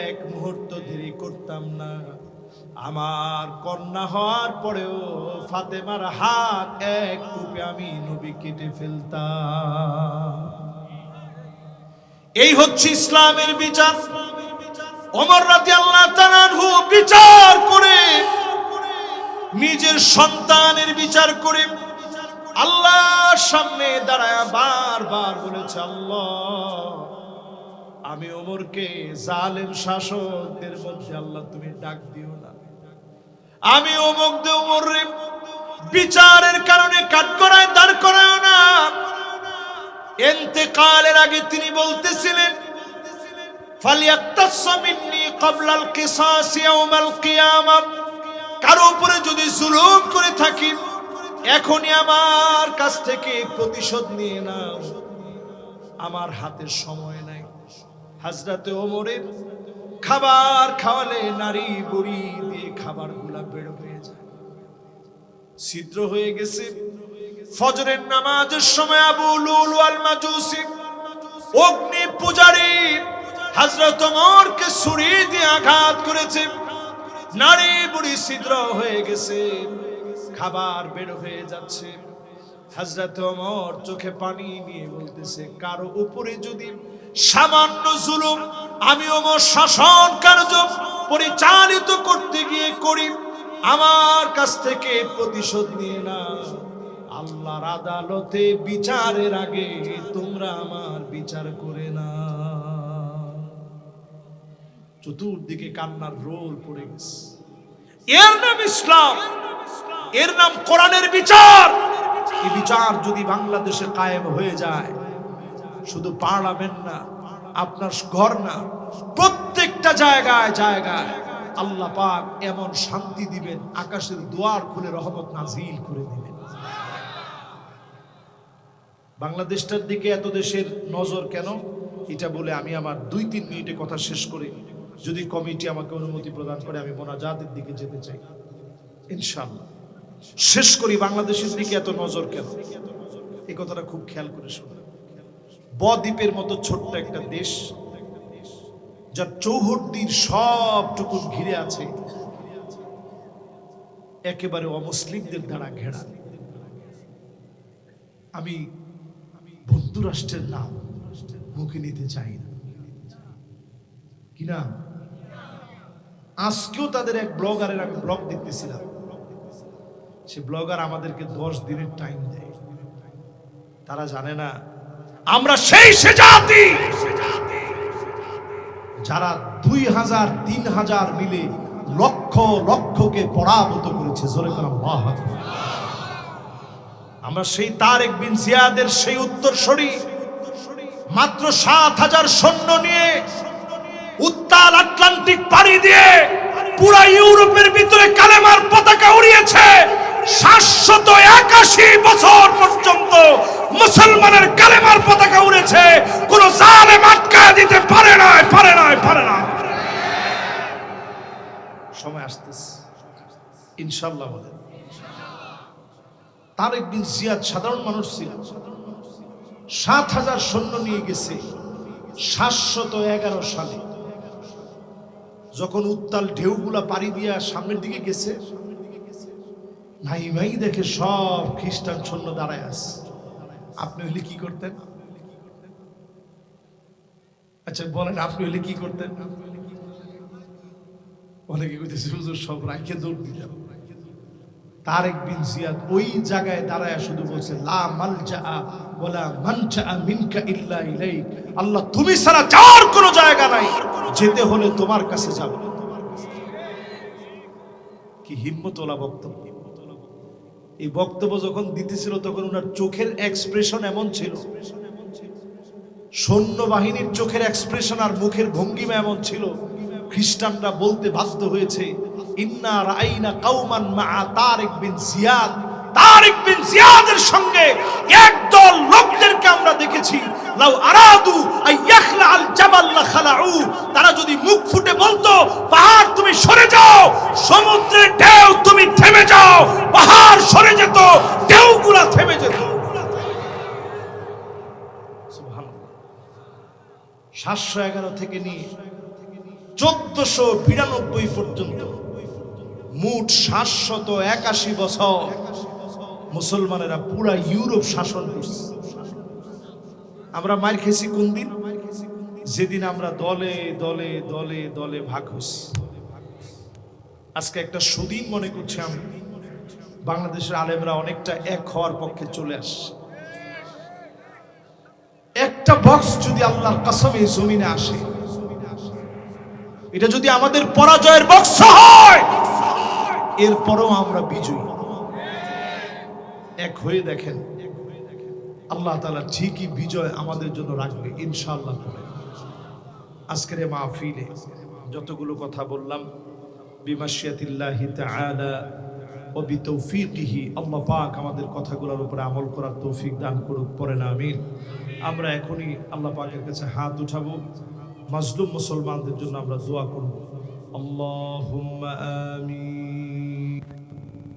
এক মুহূর্ত দেরি করতাম না। আমার কন্যা হওয়ার পরেও ফাতেমার হাত এক কূপে আমি নবী কেটে ফেলতাম। এই হচ্ছে ইসলামের বিচার। ওমর রাদিয়াল্লাহু তাআলা আনহু বিচার করে, নিজের সন্তানের বিচার করে আল্লাহর সামনে দাঁড়ায় বারবার বলেছে, আল্লাহ আমি ওমরকে জালেম শাসকদের মধ্যে আল্লাহ তুমি ডাক দিও না। আমি ওমরে বিচারের কারণে কাঠগড়ায় দাঁড় করায়ও না। ইন্তেকালের আগে তিনি বলতেছিলেন, ফালিয়াক্তাস মিন্নি ক্বাবলাল কিসাস ইয়াউমাল কিয়ামাহ, কারো উপরে যদি জুলুম করে থাকি এখনই আমার কাছ থেকে প্রতিশোধ নিয়ে নাও, আমার হাতে সময় নাই। হযরতে ওমরের খাবার খাওয়ালে নারী বড়ি দিয়ে খাবারগুলা বের হয়ে যায়, ছিদ্র হয়ে গেছে। ফজরের নামাজের সময় আবু লুলু আল মাজুসি অগ্নি পূজারী হযরত ওমরকে ছুরি দিয়ে আঘাত করেছে, নারী বুড়ি ছিদ্র হয়ে গেছে, খাবার বের হয়ে যাচ্ছে। হযরত ওমর চোখে পানি নিয়ে বলতেছে, কারো উপরে যদি সামান্য জুলুম আমি ওমর শাসন কার্য পরিচালিত করতে গিয়ে করি, আমার কাছ থেকে প্রতিশোধ নিয়ে না। আল্লাহর আদালতে বিচারের আগে তোমরা আমার বিচার করে না। চতুর্দিকে কান্নার রোল পড়ে গেছে। এর নাম ইসলাম, এর নাম কোরআনের বিচার। এই বিচার যদি বাংলাদেশে কায়েম হয়ে যায়, শুধু পার্লামেন্ট না, আপনার ঘর না, প্রত্যেকটা জায়গায় জায়গায় আল্লাহ পাক এমন শান্তি দিবেন, আকাশের দুয়ার খুলে রহমত নাজিল করে দিবেন। বাংলাদেশটার দিকে এত দেশের নজর কেন, এটা বলে আমি আমার 2-3 মিনিটে কথা শেষ করি। যদি কমিটি আমাকে অনুমতি প্রদান করে আমি মোনাজাতের দিকে যেতে চাই ইনশাআল্লাহ। শেষ করি, বাংলাদেশের দিকে এত নজর কেন, এই কথাটা খুব খেয়াল করে শুনুন। বদ্বীপের মতো ছোট্ট একটা দেশ, যার চৌহদ্দির সবটুকু ঘিরে আছে একেবারে অমুসলিমদের দ্বারা ঘেরা। আমি বন্ধু রাষ্ট্রের নাম মুখে নিতে চাই না, কি না? আজকেও তাদের এক ব্লগারের আমি ব্লগ দেখতেছিলাম, সে ব্লগার আমাদেরকে 10 দিনের টাইম দেয়। তারা জানে না আমরা সেই সে জাতি যারা 2000-3000 মিলে লক্ষ লক্ষকে পরাভূত করেছে। জোরে করে আল্লাহু আকবার। আমরা সেই তারেক বিন জিয়াদের সেই উত্তরসূরি, মাত্র ৭,০০০ সৈন্য নিয়ে উত্তাল আটলান্টিক পাড়ি দিয়ে পুরা ইউরোপের ভিতরে কালেমার পতাকা উড়িয়েছে। ৭৮১ বছর পর্যন্ত মুসলমানের কালেমার পতাকা উড়েছে, কোন জালেম আটকায় দিতে পারে না। সময় আসতেছে ইনশাআল্লাহ। বলেন তারেক বিন জিয়াদ সাধারণ মানুষ ছিল, ৭,০০০ সৈন্য নিয়ে গেছে ৭১১ সালে। যখন উত্তাল ঢেউগুলা পাড়ি দিয়া সামনের দিকে গেছে, নাই দেখে সব খ্রিস্টান সৈন্য দাঁড়ায় আছে। আপনি হইলে কি করতেন? আচ্ছা বলেন, আপনি হইলে কি করতেন? অনেকে কইতেছে হুজুর সব রাখে দৌড় দিলাম। তারেক বিন জিয়াদ ওই জায়গায় দাঁড়ায় শুধু বলছে, লা মালজা ওয়ালা মানজা মিনকা ইল্লা ইলাইক। আল্লাহ তুমি ছাড়া যাওয়ার কোনো জায়গা নাই, যেতে হলে তোমার কাছে যাব। কি হিম্মতওয়ালা বক্তব্য! এই বক্তব্য যখন দিতেছিল তখন ওনার চোখের এক্সপ্রেশন এমন ছিল, সৈন্যবাহিনীর চোখের এক্সপ্রেশন আর মুখের ভঙ্গিমা এমন ছিল, খ্রিস্টানরা বলতে বাধ্য হয়েছে, ইন্না রাআইনা কাওমান মা তারিক বিন জিয়াদ। তারিক বিন জিয়াদের সঙ্গে একদল লোকদেরকে আমরা দেখেছি, লাউ আরাদু আইয়াখলা আল জাবাল লা খালাউ। তারা যদি মুখ ফুটে বলতো, পাহাড় তুমি সরে যাও, সমুদ্রের ঢেউ তুমি থেমে যাও, পাহাড় সরে যেত, ঢেউগুলা থেমে যেত। সুবহানাল্লাহ। ৭১১ থেকে নিয়ে ১৪৯২ পর্যন্ত মোট ৭৮১ বছর মুসলমানেরা পুরা ইউরোপ শাসন করছে। আমরা মার খেয়েছি কোন দিন? যেদিন আমরা দলে দলে দলে দলে ভাগ হয়েছি। আজকে একটা সুদিন মনে করছি আমি, বাংলাদেশের আলেমরা অনেকটা এক হওয়ার পক্ষে চলে আসে। একটা বক্স যদি আল্লাহর কসমে জমিনে আসে, এটা যদি আমাদের পরাজয়ের বক্স হয়, এরপরও আমরা বিজয়ী। এক হয়ে দেখেন, আল্লাহ তাআলা ঠিকই বিজয় আমাদের জন্য রাখবে ইনশাআল্লাহ। আজকের এই মাহফিলে যতগুলো কথা বললাম, বিমাশিয়াতিল্লাহি তাআলা ও বিতৌফিকিহি, আল্লাহ পাক আমাদের কথাগুলোর উপরে আমল করার তৌফিক দান করুক, পড়েন আমিন। আমরা এখনই আল্লাহ পাকের কাছে হাত উঠাবো, মাজলুম মুসলমানদের জন্য আমরা দোয়া করব। আল্লাহুম্মা আমিন।